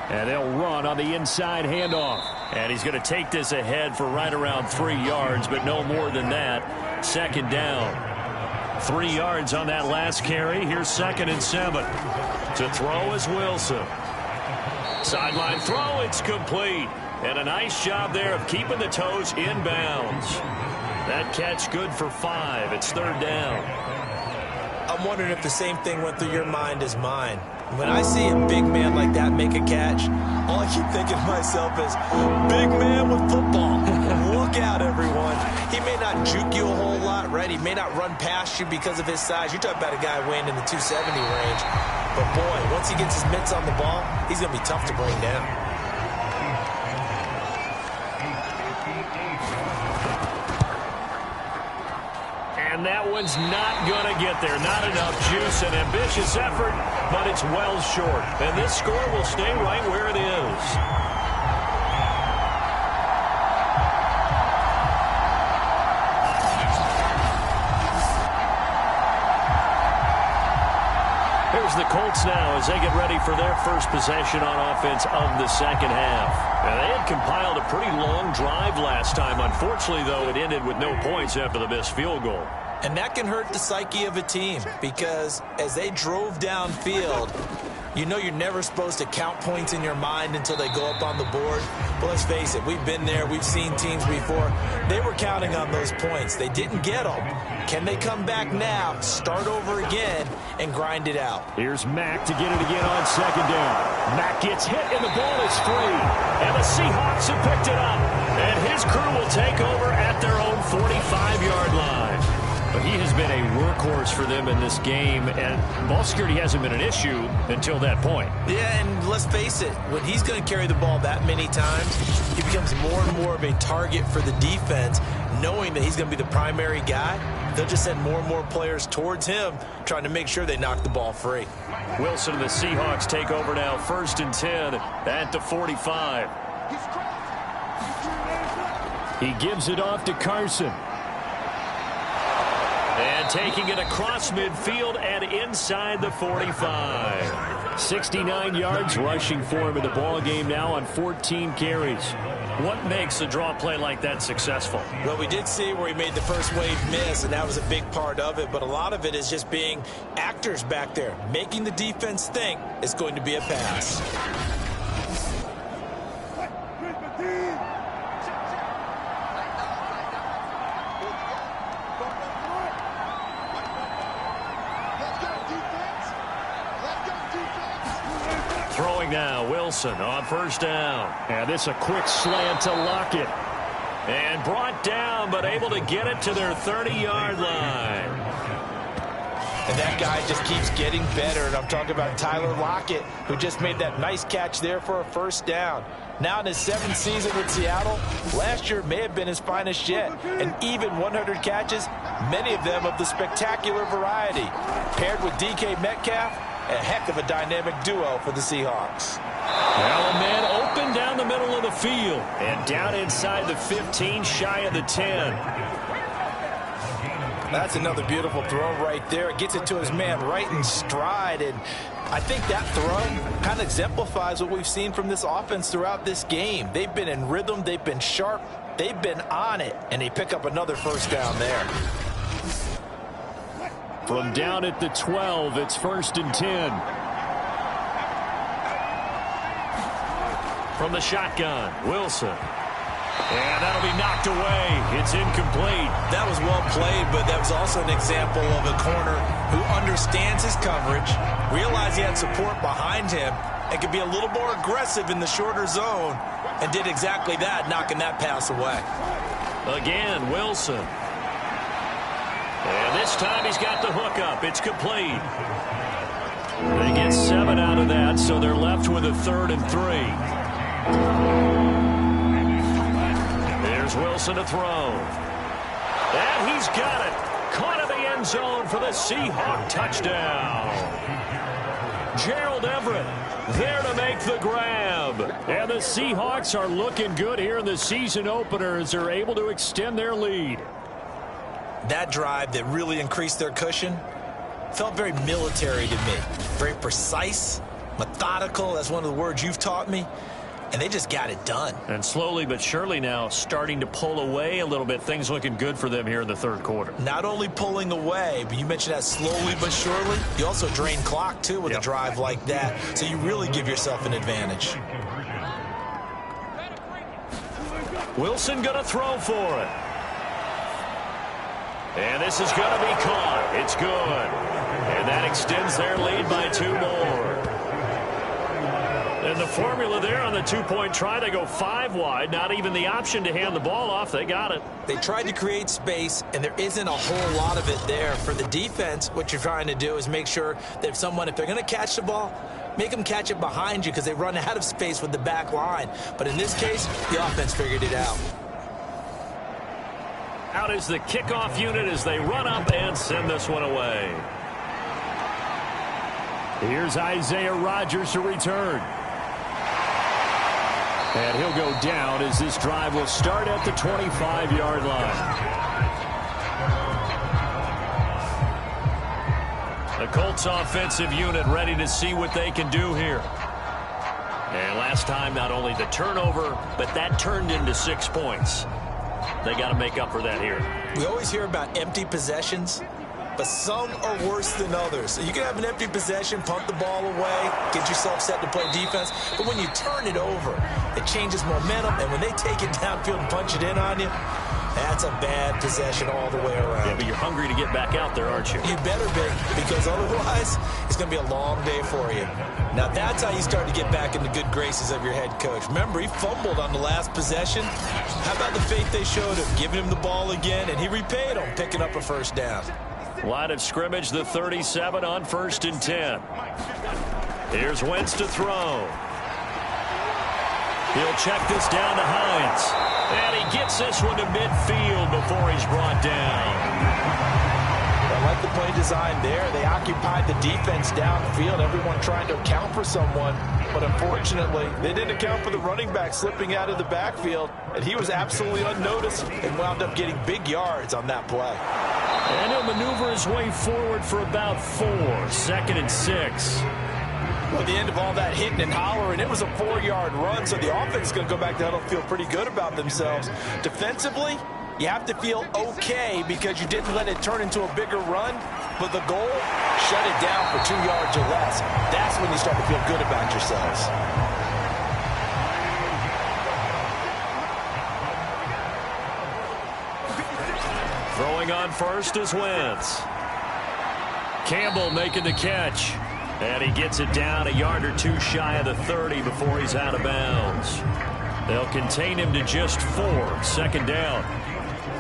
And they'll run on the inside handoff. And he's going to take this ahead for right around 3 yards, but no more than that. 2nd down. 3 yards on that last carry. Here's 2nd and 7. To throw is Wilson. Sideline throw, it's complete. And a nice job there of keeping the toes in bounds. That catch good for 5. It's 3rd down. I'm wondering if the same thing went through your mind as mine. When I see a big man like that make a catch, all I keep thinking to myself is, big man with football. Look out, everyone. He may not juke you a whole lot, right? He may not run past you because of his size. You're talking about a guy weighing in the 270 range. But, boy, once he gets his mitts on the ball, he's going to be tough to bring down. And that one's not going to get there. Not enough juice. An ambitious effort, but it's well short. And this score will stay right where it is. Here's the Colts now as they get ready for their first possession on offense of the second half. Now, they had compiled a pretty long drive last time. Unfortunately, though, it ended with no points after the missed field goal. And that can hurt the psyche of a team because as they drove downfield, you know you're never supposed to count points in your mind until they go up on the board. But let's face it, we've been there. We've seen teams before. They were counting on those points. They didn't get them. Can they come back now, start over again, and grind it out? Here's Mack to get it again on second down. Mack gets hit, and the ball is free. And the Seahawks have picked it up. And his crew will take over at their own 45-yard line. But he has been a workhorse for them in this game, and ball security hasn't been an issue until that point. Yeah, and let's face it, when he's going to carry the ball that many times, he becomes more and more of a target for the defense, knowing that he's going to be the primary guy. They'll just send more and more players towards him, trying to make sure they knock the ball free. Wilson and the Seahawks take over now, 1st and 10 at the 45. He gives it off to Carson. And taking it across midfield and inside the 45. 69 yards rushing for him in the ball game now on 14 carries. What makes a draw play like that successful? Well, we did see where he made the first wave miss, and that was a big part of it. But a lot of it is just being actors back there, making the defense think it's going to be a pass. Throwing now, Wilson on 1st down. And this a quick slant to Lockett. And brought down, but able to get it to their 30-yard line. And that guy just keeps getting better. And I'm talking about Tyler Lockett, who just made that nice catch there for a 1st down. Now in his 7th season with Seattle, last year may have been his finest yet. And even 100 catches, many of them of the spectacular variety. Paired with DK Metcalf, a heck of a dynamic duo for the Seahawks. Well, a man open down the middle of the field. And down inside the 15, shy of the 10. That's another beautiful throw right there. It gets it to his man right in stride. And I think that throw kind of exemplifies what we've seen from this offense throughout this game. They've been in rhythm. They've been sharp. They've been on it. And they pick up another 1st down there. From down at the 12, it's 1st and 10. From the shotgun, Wilson. And that'll be knocked away. It's incomplete. That was well played, but that was also an example of a corner who understands his coverage, realized he had support behind him, and could be a little more aggressive in the shorter zone, and did exactly that, knocking that pass away. Again, Wilson. And this time he's got the hook up. It's complete. They get 7 out of that, so they're left with a 3rd and 3. There's Wilson to throw. And he's got it. Caught in the end zone for the Seahawk touchdown. Gerald Everett there to make the grab. And the Seahawks are looking good here in the season opener as they're able to extend their lead. That drive that really increased their cushion felt very military to me. Very precise, methodical. That's one of the words you've taught me. And they just got it done. And slowly but surely now starting to pull away a little bit. Things looking good for them here in the 3rd quarter. Not only pulling away, but you mentioned that slowly but surely. You also drain clock, too, with a drive like that. So you really give yourself an advantage. Wilson going to throw for it. And this is going to be caught. It's good. And that extends their lead by 2 more. And the formula there on the 2-point try, they go 5 wide. Not even the option to hand the ball off. They got it. They tried to create space, and there isn't a whole lot of it there. For the defense, what you're trying to do is make sure that if they're going to catch the ball, make them catch it behind you because they run out of space with the back line. But in this case, the offense figured it out. Out is the kickoff unit as they run up and send this one away. Here's Isaiah Rodgers to return. And he'll go down as this drive will start at the 25-yard line. The Colts offensive unit ready to see what they can do here. And last time, not only the turnover, but that turned into 6 points. They got to make up for that here. We always hear about empty possessions, but some are worse than others. So you can have an empty possession, punt the ball away, get yourself set to play defense. But when you turn it over, it changes momentum. And when they take it downfield and punch it in on you, that's a bad possession all the way around. Yeah, but you're hungry to get back out there, aren't you? You better be, because otherwise it's going to be a long day for you. Now that's how you start to get back in the good graces of your head coach. Remember, he fumbled on the last possession. How about the faith they showed him, giving him the ball again, and he repaid him, picking up a first down. Line of scrimmage, the 37 on 1st and 10. Here's Wentz to throw. He'll check this down to Hines. And he gets this one to midfield before he's brought down. I like the play design there. They occupied the defense downfield, everyone trying to account for someone. But unfortunately, they didn't account for the running back slipping out of the backfield. And he was absolutely unnoticed and wound up getting big yards on that play. And he'll maneuver his way forward for about 4. 2nd and 6. At the end of all that hitting and hollering, it was a 4-yard run, so the offense is going to go back to huddle, feel pretty good about themselves. Defensively, you have to feel okay because you didn't let it turn into a bigger run, but the goal, shut it down for 2 yards or less. That's when you start to feel good about yourselves. Throwing on first is Wentz. Campbell making the catch. And he gets it down a yard or 2 shy of the 30 before he's out of bounds. They'll contain him to just 4. 2nd down.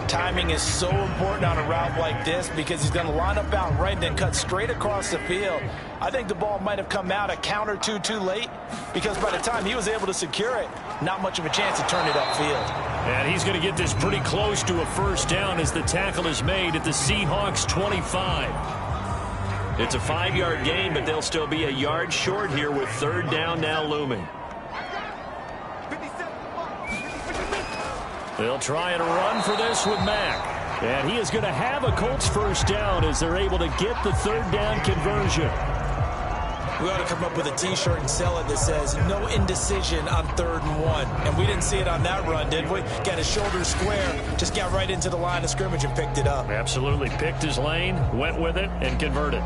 Timing is so important on a route like this because he's going to line up out right and then cut straight across the field. I think the ball might have come out a count or two too late because by the time he was able to secure it, not much of a chance to turn it upfield. And he's going to get this pretty close to a first down as the tackle is made at the Seahawks 25. It's a 5-yard gain, but they'll still be a yard short here with 3rd down now looming. They'll try and run for this with Mack. And he is going to have a Colts first down as they're able to get the 3rd down conversion. We ought to come up with a T-shirt and sell it that says, no indecision on 3rd and 1. And we didn't see it on that run, did we? Got his shoulder square, just got right into the line of scrimmage and picked it up. Absolutely picked his lane, went with it, and converted.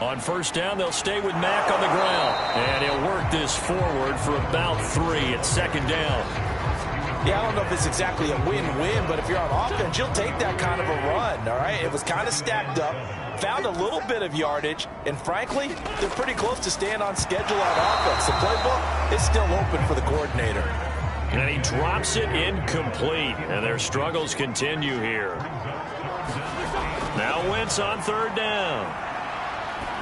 On first down, they'll stay with Mack on the ground. And he'll work this forward for about 3 at 2nd down. Yeah, I don't know if it's exactly a win-win, but if you're on offense, you'll take that kind of a run, all right? It was kind of stacked up, found a little bit of yardage, and frankly, they're pretty close to staying on schedule on offense. The playbook is still open for the coordinator. And he drops it incomplete, and their struggles continue here. Now Wentz on 3rd down.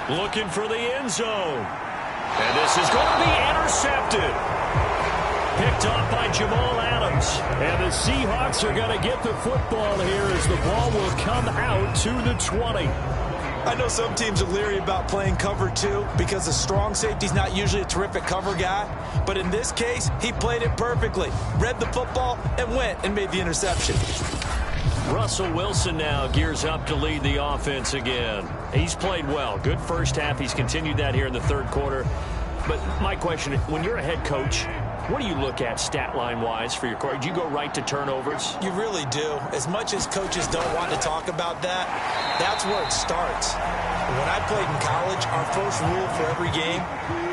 Looking for the end zone. And this is going to be intercepted. Picked off by Jamal Adams. And the Seahawks are going to get the football here as the ball will come out to the 20. I know some teams are leery about playing cover 2 because the strong safety's not usually a terrific cover guy. But in this case, he played it perfectly. Read the football and went and made the interception. Russell Wilson now gears up to lead the offense again. He's played well. Good first half. He's continued that here in the 3rd quarter. But my question, when you're a head coach, What do you look at stat line-wise for your quarterback? Do you go right to turnovers? You really do. As much as coaches don't want to talk about that, that's where it starts. When I played in college, our first rule for every game,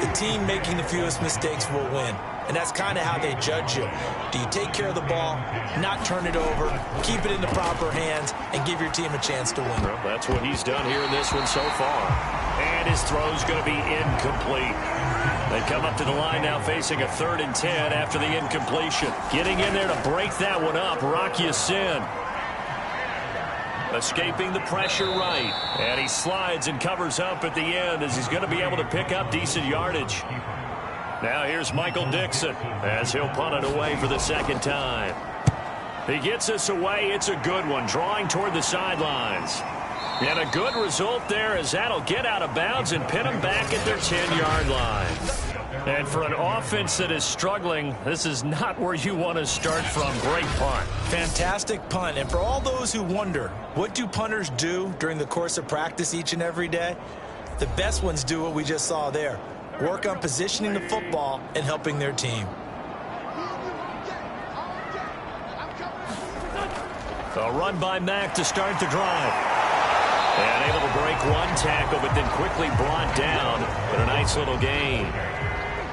the team making the fewest mistakes will win. And that's kind of how they judge you. Do you take care of the ball, not turn it over, keep it in the proper hands, and give your team a chance to win? Well, that's what he's done here in this one so far. And his throw's going to be incomplete. They come up to the line now facing a 3rd and 10 after the incompletion. Getting in there to break that one up, Rock Ya-Sin. Escaping the pressure right. And he slides and covers up at the end as he's going to be able to pick up decent yardage. Now here's Michael Dixon as he'll punt it away for the 2nd time. He gets us away. It's a good one, drawing toward the sidelines. And a good result there as that'll get out of bounds and pin them back at their 10-yard line. And for an offense that is struggling, this is not where you want to start from. Great punt. Fantastic punt. And for all those who wonder, what do punters do during the course of practice each and every day? The best ones do what we just saw there. Work on positioning the football and helping their team. A run by Mack to start the drive. And able to break one tackle, but then quickly brought down. But a nice little gain.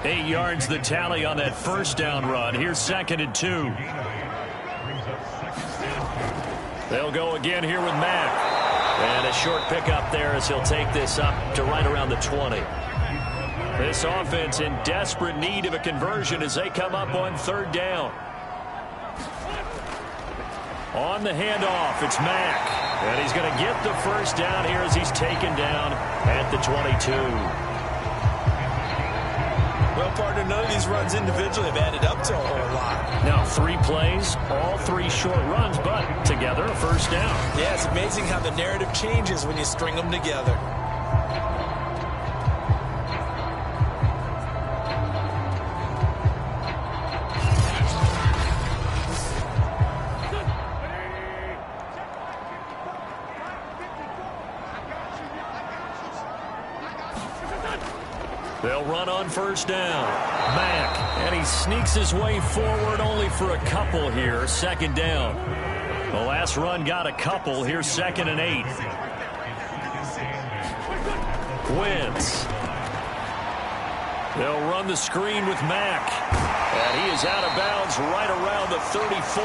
8 yards the tally on that 1st down run. Here's 2nd and 2. They'll go again here with Mack. And a short pickup there as he'll take this up to right around the 20. This offense in desperate need of a conversion as they come up on 3rd down. On the handoff, it's Mack. And he's going to get the 1st down here as he's taken down at the 22. Well, partner, none of these runs individually have added up to a whole lot. Now 3 plays, all 3 short runs, but together a 1st down. Yeah, it's amazing how the narrative changes when you string them together. They'll run on 1st down. Mack, and he sneaks his way forward only for a couple here. 2nd down. The last run got a couple. Here's 2nd and 8. Wentz. They'll run the screen with Mack. And he is out of bounds right around the 34.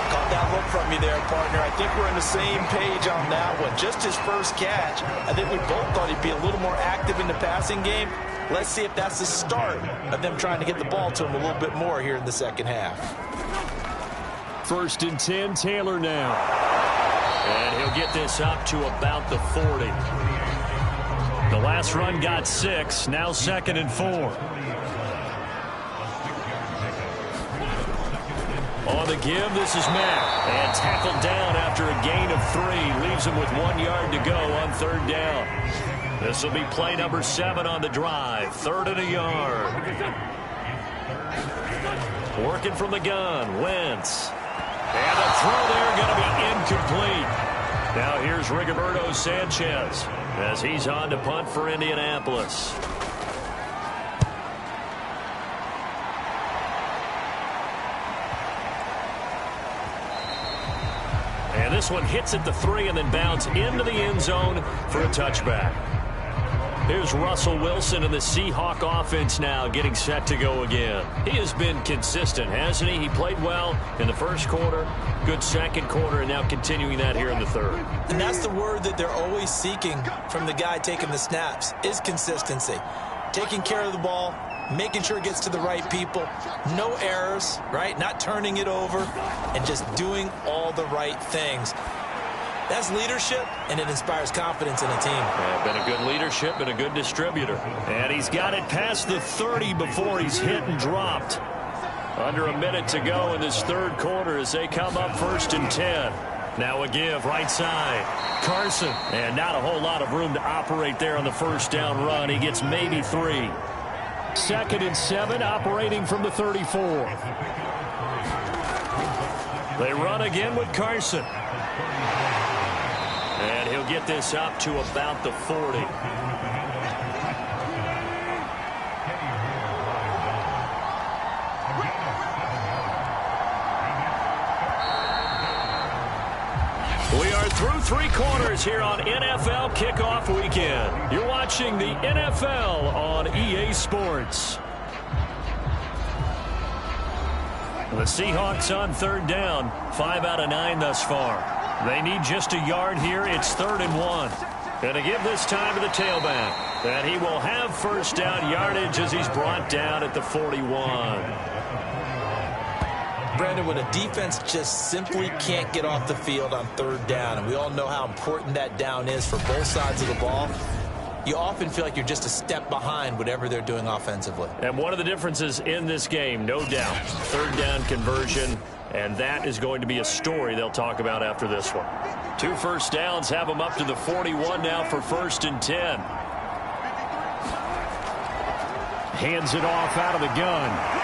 Caught that look from you there, partner. I think we're on the same page on that one. Just his first catch. I think we both thought he'd be a little more active in the passing game. Let's see if that's the start of them trying to get the ball to him a little bit more here in the 2nd half. 1st and 10, Taylor now. And he'll get this up to about the 40. The last run got 6. Now 2nd and 4. On the give, this is Mack. And tackled down after a gain of 3. Leaves him with 1 yard to go on 3rd down. This will be play number 7 on the drive. 3rd and a yard. Working from the gun, Wentz. And the throw there going to be incomplete. Now here's Rigoberto Sanchez as he's on to punt for Indianapolis. And this one hits at the 3 and then bounds into the end zone for a touchback. Here's Russell Wilson and the Seahawk offense now getting set to go again. He has been consistent, hasn't he? He played well in the 1st quarter, good 2nd quarter, and now continuing that here in the 3rd. And that's the word that they're always seeking from the guy taking the snaps, is consistency. Taking care of the ball, making sure it gets to the right people, no errors, right? Not turning it over, and just doing all the right things. That's leadership, and it inspires confidence in a team. Yeah, been a good leadership and a good distributor. And he's got it past the 30 before he's hit and dropped. Under a minute to go in this 3rd quarter as they come up 1st and 10. Now a give, right side. Carson, and not a whole lot of room to operate there on the 1st down run. He gets maybe 3. 2nd and 7, operating from the 34. They run again with Carson. And he'll get this up to about the 40. through three quarters here on NFL Kickoff Weekend. You're watching the NFL on EA Sports. The Seahawks on third down, 5 out of 9 thus far. They need just a yard here. It's 3rd and 1. Going to give this time to the tailback. And he will have first down yardage as he's brought down at the 41. Brandon, when a defense just simply can't get off the field on third down, and we all know how important that down is for both sides of the ball, you often feel like you're just a step behind whatever they're doing offensively. And one of the differences in this game, no doubt, third down conversion, and that is going to be a story they'll talk about after this one. 2 first downs have them up to the 41 now for 1st and 10. Hands it off out of the gun.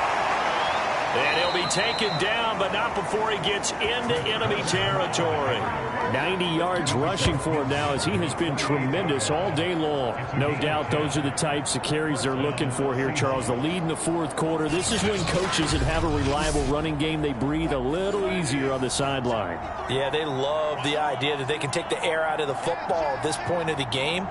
And he'll be taken down, but not before he gets into enemy territory. 90 yards rushing for him now as he has been tremendous all day long. No doubt those are the types of carries they're looking for here, Charles. The lead in the 4th quarter. This is when coaches that have a reliable running game, they breathe a little easier on the sideline. Yeah, they love the idea that they can take the air out of the football at this point of the game.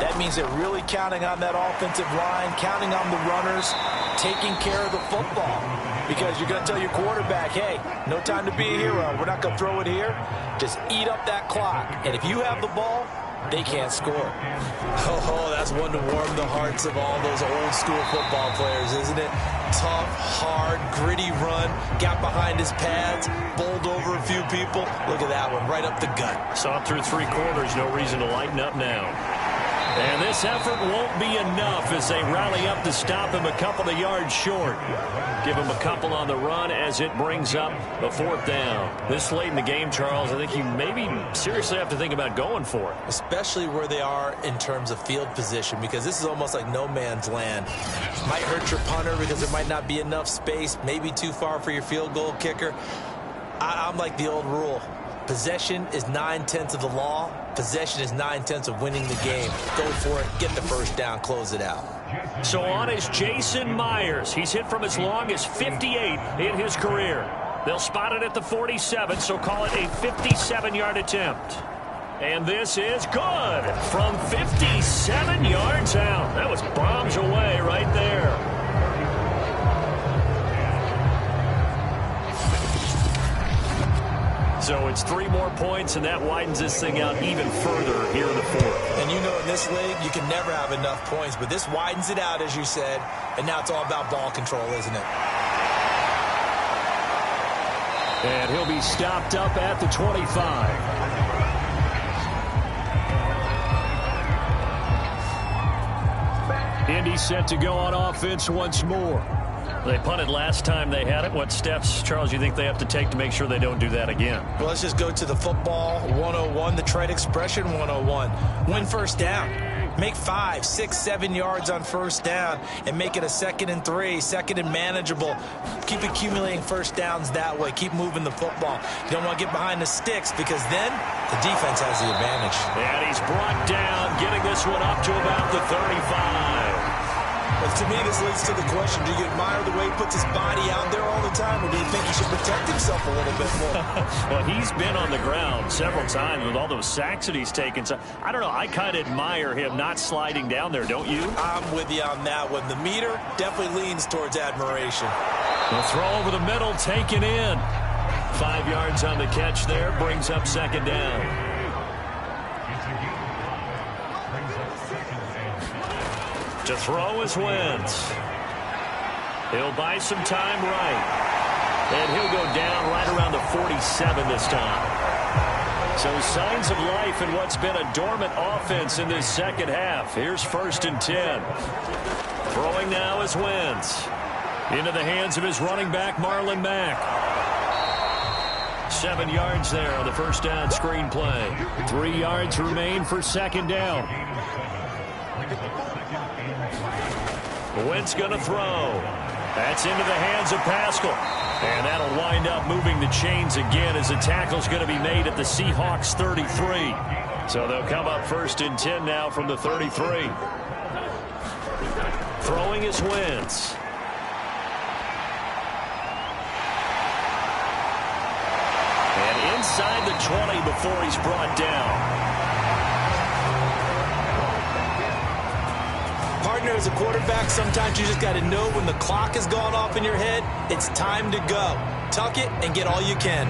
That means they're really counting on that offensive line, counting on the runners, taking care of the football. Because you're going to tell your quarterback, hey, no time to be a hero. We're not going to throw it here. Just eat up that clock. And if you have the ball, they can't score. Oh, that's one to warm the hearts of all those old school football players, isn't it? Tough, hard, gritty run. Got behind his pads, bowled over a few people. Look at that one, right up the gut. Saw through 3 quarters, no reason to lighten up now. And this effort won't be enough as they rally up to stop him a couple of yards short. Give him a couple on the run as it brings up the 4th down. This late in the game, Charles, I think you maybe seriously have to think about going for it. Especially where they are in terms of field position, because this is almost like no man's land. Might hurt your punter because there might not be enough space, maybe too far for your field goal kicker. I'm like the old rule. Possession is 9/10 of the law. Possession is 9/10 of winning the game. Go for it. Get the first down. Close it out. So on is Jason Myers. He's hit from as long as 58 in his career. They'll spot it at the 47, so call it a 57-yard attempt. And this is good from 57 yards out. That was bombs away right there. So it's 3 more points, and that widens this thing out even further here in the 4th. And you know in this league, you can never have enough points, but this widens it out, as you said, and now it's all about ball control, isn't it? And he'll be stopped up at the 25. Indy set to go on offense once more. They punted last time they had it. What steps, Charles, you think they have to take to make sure they don't do that again? Well, let's just go to the football 101, the trade expression 101. Win first down. Make 5, 6, 7 yards on first down and make it a 2nd and 3, 2nd and manageable. Keep accumulating first downs that way. Keep moving the football. You don't want to get behind the sticks because then the defense has the advantage. And he's brought down, getting this one up to about the 35. But to me, this leads to the question, do you admire the way he puts his body out there all the time, or do you think he should protect himself a little bit more? Well, he's been on the ground several times with all those sacks that he's taken. So, I don't know, I kind of admire him not sliding down there, don't you? I'm with you on that one. The meter definitely leans towards admiration. The throw over the middle, taken in. 5 yards on the catch there, brings up 2nd down. To throw is Wentz. He'll buy some time right. And he'll go down right around the 47 this time. So signs of life in what's been a dormant offense in this second half. Here's 1st and 10. Throwing now is Wentz. Into the hands of his running back, Marlon Mack. 7 yards there on the first down screen play. 3 yards remain for 2nd down. Wentz going to throw. That's into the hands of Pascal. And that'll wind up moving the chains again as the tackle's going to be made at the Seahawks 33. So they'll come up 1st and 10 now from the 33. Throwing is Wentz. inside the 20 before he's brought down. Partner, as a quarterback, sometimes you just got to know when the clock has gone off in your head, it's time to go. Tuck it and get all you can.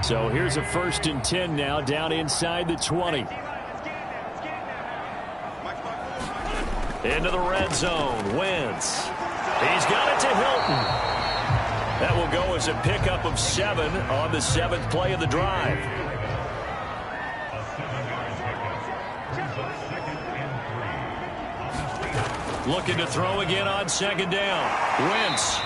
So here's a 1st and 10 now, down inside the 20. Into the red zone. Wentz. He's got it to Hilton. That will go as a pickup of 7 on the 7th play of the drive. Looking to throw again on 2nd down. Wentz.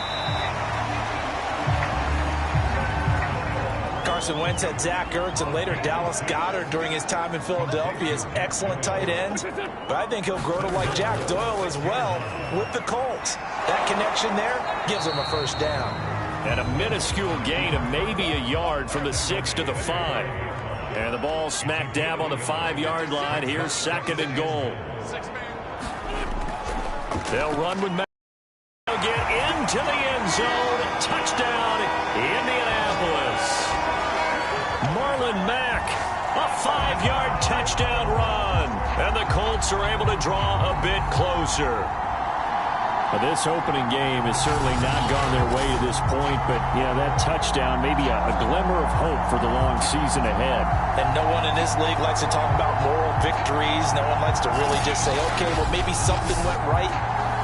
Carson Wentz had Zach Ertz and later Dallas Goedert during his time in Philadelphia as excellent tight ends. But I think he'll grow to like Jack Doyle as well with the Colts. That connection there gives him a 1st down. And a minuscule gain of maybe a yard from the 6 to the 5. And the ball smack dab on the 5-yard line. Here's 2nd and goal. They'll run with Matt. They'll get into the end zone. Touchdown, Indianapolis. Marlon Mack, a 5-yard touchdown run. And the Colts are able to draw a bit closer. Now, this opening game has certainly not gone their way to this point, but, yeah, that touchdown, maybe a glimmer of hope for the long season ahead. And no one in this league likes to talk about moral victories. No one likes to really just say, okay, well, maybe something went right.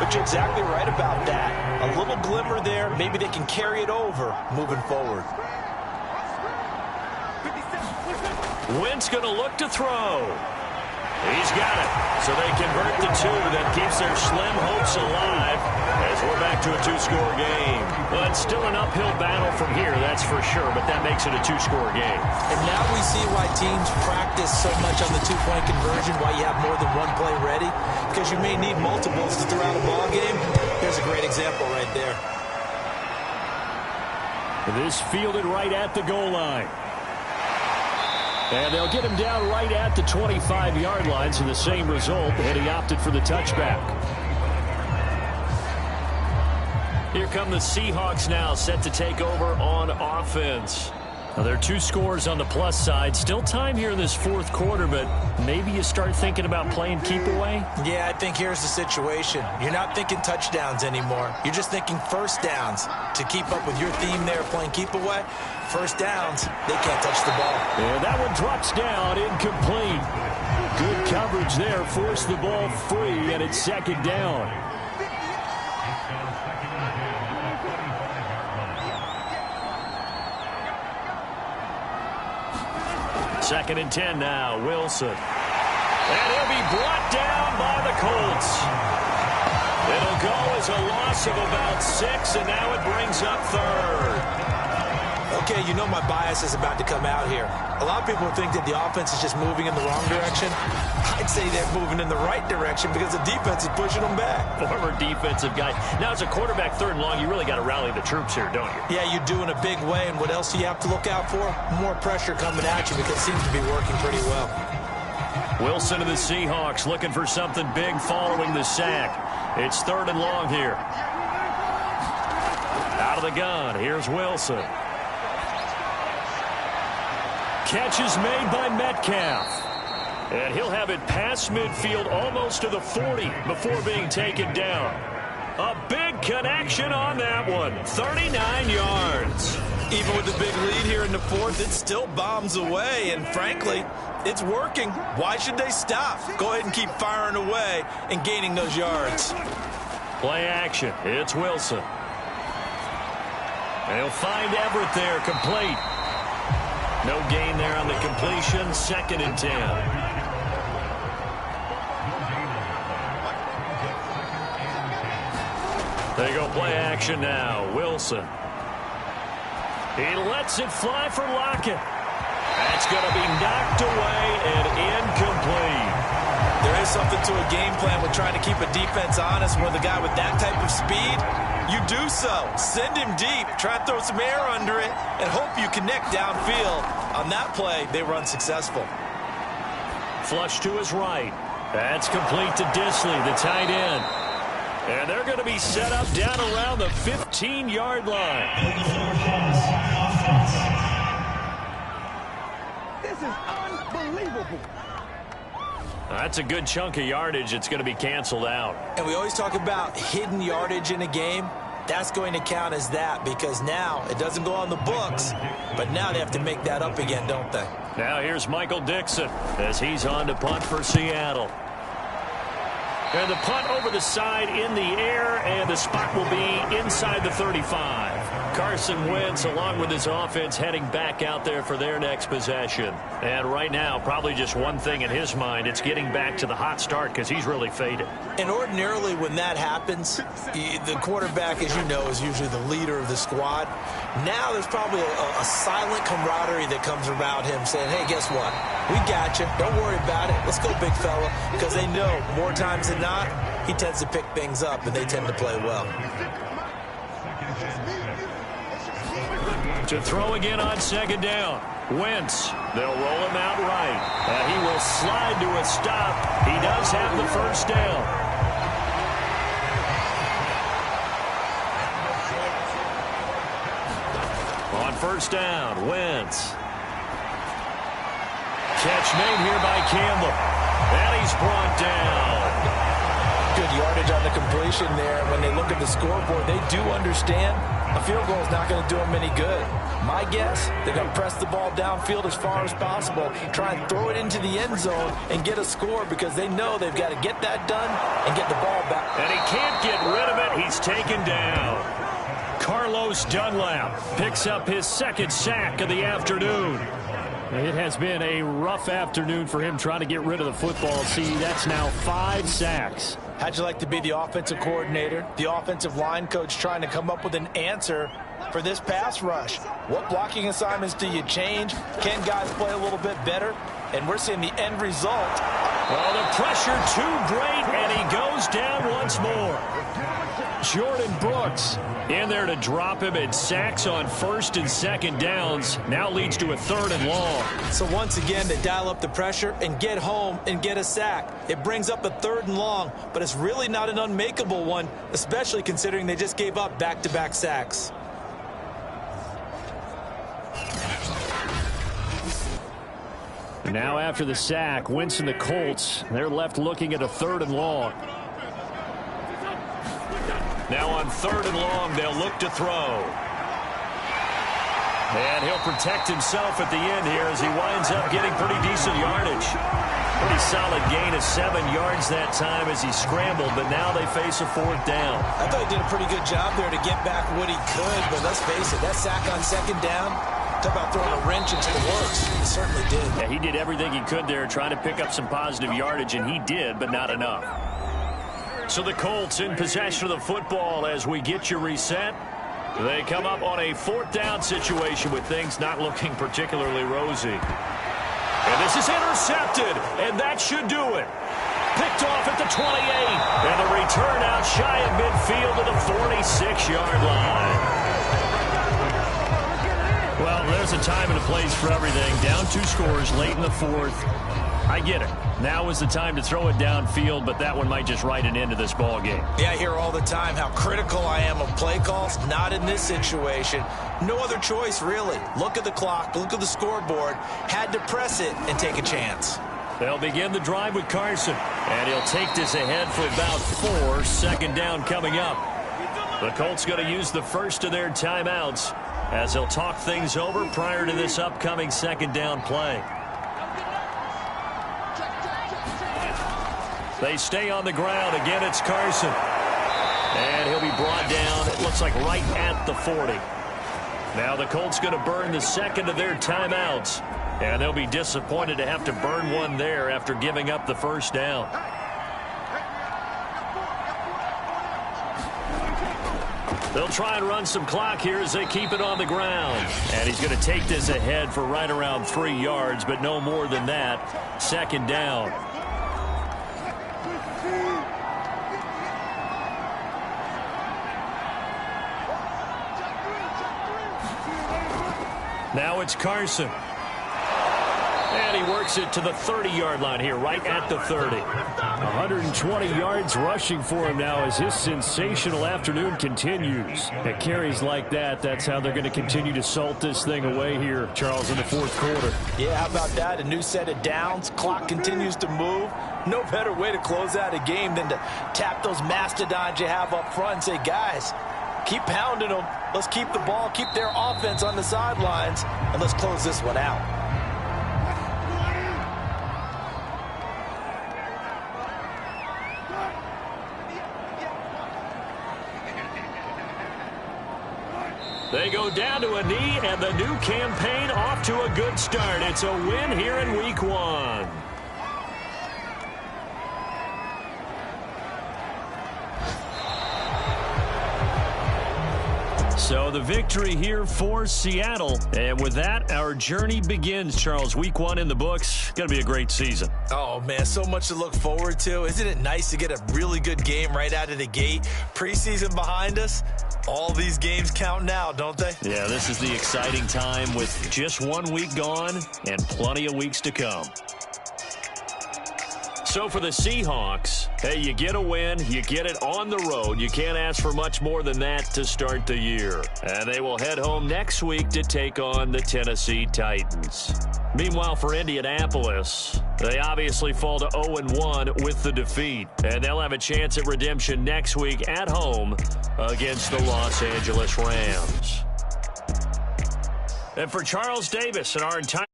But you're exactly right about that. A little glimmer there. Maybe they can carry it over moving forward. Wentz going to look to throw. He's got it. So they convert the 2. That keeps their slim hopes alive as we're back to a 2-score game. Well, it's still an uphill battle from here, that's for sure, but that makes it a 2-score game. And now we see why teams practice so much on the 2-point conversion, why you have more than one play ready, because you may need multiples to throw out a ball game. Here's a great example right there. This fielded right at the goal line. And they'll get him down right at the 25-yard line, so the same result, and he opted for the touchback. Here come the Seahawks now, set to take over on offense. Now, there are 2 scores on the plus side. Still time here in this 4th quarter, but maybe you start thinking about playing keep away? Yeah, I think here's the situation. You're not thinking touchdowns anymore. You're just thinking 1st downs. To keep up with your theme there, playing keep away, 1st downs, they can't touch the ball. And that one drops down, incomplete. Good coverage there, forced the ball free, and it's 2nd down. Second and 10 now, Wilson. And he'll be brought down by the Colts. It'll go as a loss of about 6, and now it brings up 3rd. Okay, you know my bias is about to come out here. A lot of people think that the offense is just moving in the wrong direction. I'd say they're moving in the right direction because the defense is pushing them back. Former defensive guy. Now, as a quarterback 3rd and long, you really got to rally the troops here, don't you? Yeah, you do in a big way. And what else do you have to look out for? More pressure coming at you because it seems to be working pretty well. Wilson of the Seahawks looking for something big following the sack. It's 3rd and long here. Out of the gun. Here's Wilson. Catch is made by Metcalf. And he'll have it past midfield almost to the 40 before being taken down. A big connection on that one. 39 yards. Even with the big lead here in the 4th, it still bombs away. And frankly, it's working. Why should they stop? Go ahead and keep firing away and gaining those yards. Play action. It's Wilson. And he'll find Everett there, complete. No gain there on the completion. 2nd and 10. There you go, play action now. Wilson. He lets it fly for Lockett. That's going to be knocked away and incomplete. There is something to a game plan with trying to keep a defense honest with a guy with that type of speed. You do so. Send him deep. Try to throw some air under it and hope you connect downfield. On that play, they were unsuccessful. Flush to his right. That's complete to Disley, the tight end. And they're going to be set up down around the 15-yard line. This is unbelievable. That's a good chunk of yardage. It's going to be canceled out. And we always talk about hidden yardage in a game. That's going to count as that because now it doesn't go on the books, but now they have to make that up again, don't they? Now here's Michael Dixon as he's on to punt for Seattle. And the punt over the side in the air, and the spot will be inside the 35. Carson Wentz, along with his offense, heading back out there for their next possession. And right now, probably just one thing in his mind. It's getting back to the hot start because he's really faded. And ordinarily when that happens, the quarterback, as you know, is usually the leader of the squad. Now there's probably a silent camaraderie that comes around him saying, hey, guess what? We got you. Don't worry about it. Let's go, big fella. Because they know more times than not, he tends to pick things up, and they tend to play well. To throw again on second down. Wentz. They'll roll him out right. He will slide to a stop. He does have the first down. On first down, Wentz. Catch made here by Campbell. And he's brought down. Good yardage on the completion there. When they look at the scoreboard, they do understand a field goal is not going to do them any good. My guess, they're going to press the ball downfield as far as possible, try and throw it into the end zone and get a score because they know they've got to get that done and get the ball back. And he can't get rid of it. He's taken down. Carlos Dunlap picks up his second sack of the afternoon. It has been a rough afternoon for him trying to get rid of the football. See, that's now 5 sacks. How'd you like to be the offensive coordinator, the offensive line coach trying to come up with an answer for this pass rush? What blocking assignments do you change? Can guys play a little bit better? And we're seeing the end result. Well, the pressure too great, and he goes down once more. Jordan Brooks in there to drop him, and sacks on first and second downs now leads to a 3rd and long. So once again, they dial up the pressure and get home and get a sack. It brings up a 3rd and long, but it's really not an unmakeable one, especially considering they just gave up back-to-back sacks. Now after the sack, Wentz and the Colts, they're left looking at a 3rd and long. Now on 3rd and long, they'll look to throw. And he'll protect himself at the end here as he winds up getting pretty decent yardage. Pretty solid gain of 7 yards that time as he scrambled, but now they face a 4th down. I thought he did a pretty good job there to get back what he could, but let's face it, that sack on second down, talk about throwing a wrench into the works. He certainly did. Yeah, he did everything he could there trying to pick up some positive yardage, and he did, but not enough. So the Colts in possession of the football as we get you reset. They come up on a 4th down situation with things not looking particularly rosy. And this is intercepted, and that should do it. Picked off at the 28, and the return out shy of midfield to the 46-yard line. Well, there's a time and a place for everything. Down 2 scores late in the 4th. I get it. Now is the time to throw it downfield, but that one might just write an end to this ball game. Yeah, I hear all the time how critical I am of play calls. Not in this situation. No other choice, really. Look at the clock. Look at the scoreboard. Had to press it and take a chance. They'll begin the drive with Carson, and he'll take this ahead for about 4. 2nd down coming up. The Colts going to use the first of their timeouts as they'll talk things over prior to this upcoming 2nd down play. They stay on the ground. Again, it's Carson. And he'll be brought down, it looks like right at the 40. Now the Colts going to burn the second of their timeouts. And they'll be disappointed to have to burn one there after giving up the first down. They'll try and run some clock here as they keep it on the ground. And he's going to take this ahead for right around 3 yards, but no more than that. 2nd down. Now it's Carson. And he works it to the 30-yard line here, right at the 30. 120 yards rushing for him now as his sensational afternoon continues. At carries like that, that's how they're going to continue to salt this thing away here, Charles, in the fourth quarter. Yeah, how about that? A new set of downs. Clock continues to move. No better way to close out a game than to tap those mastodons you have up front and say, guys, keep pounding them. Let's keep the ball, keep their offense on the sidelines, and let's close this one out. They go down to a knee, and the new campaign off to a good start. It's a win here in Week 1. So the victory here for Seattle. And with that, our journey begins, Charles. Week 1 in the books. Going to be a great season. Oh, man, so much to look forward to. Isn't it nice to get a really good game right out of the gate? Preseason behind us. All these games count now, don't they? Yeah, this is the exciting time with just 1 week gone and plenty of weeks to come. So for the Seahawks, hey, you get a win, you get it on the road. You can't ask for much more than that to start the year. And they will head home next week to take on the Tennessee Titans. Meanwhile, for Indianapolis, they obviously fall to 0-1 with the defeat. And they'll have a chance at redemption next week at home against the Los Angeles Rams. And for Charles Davis and our entire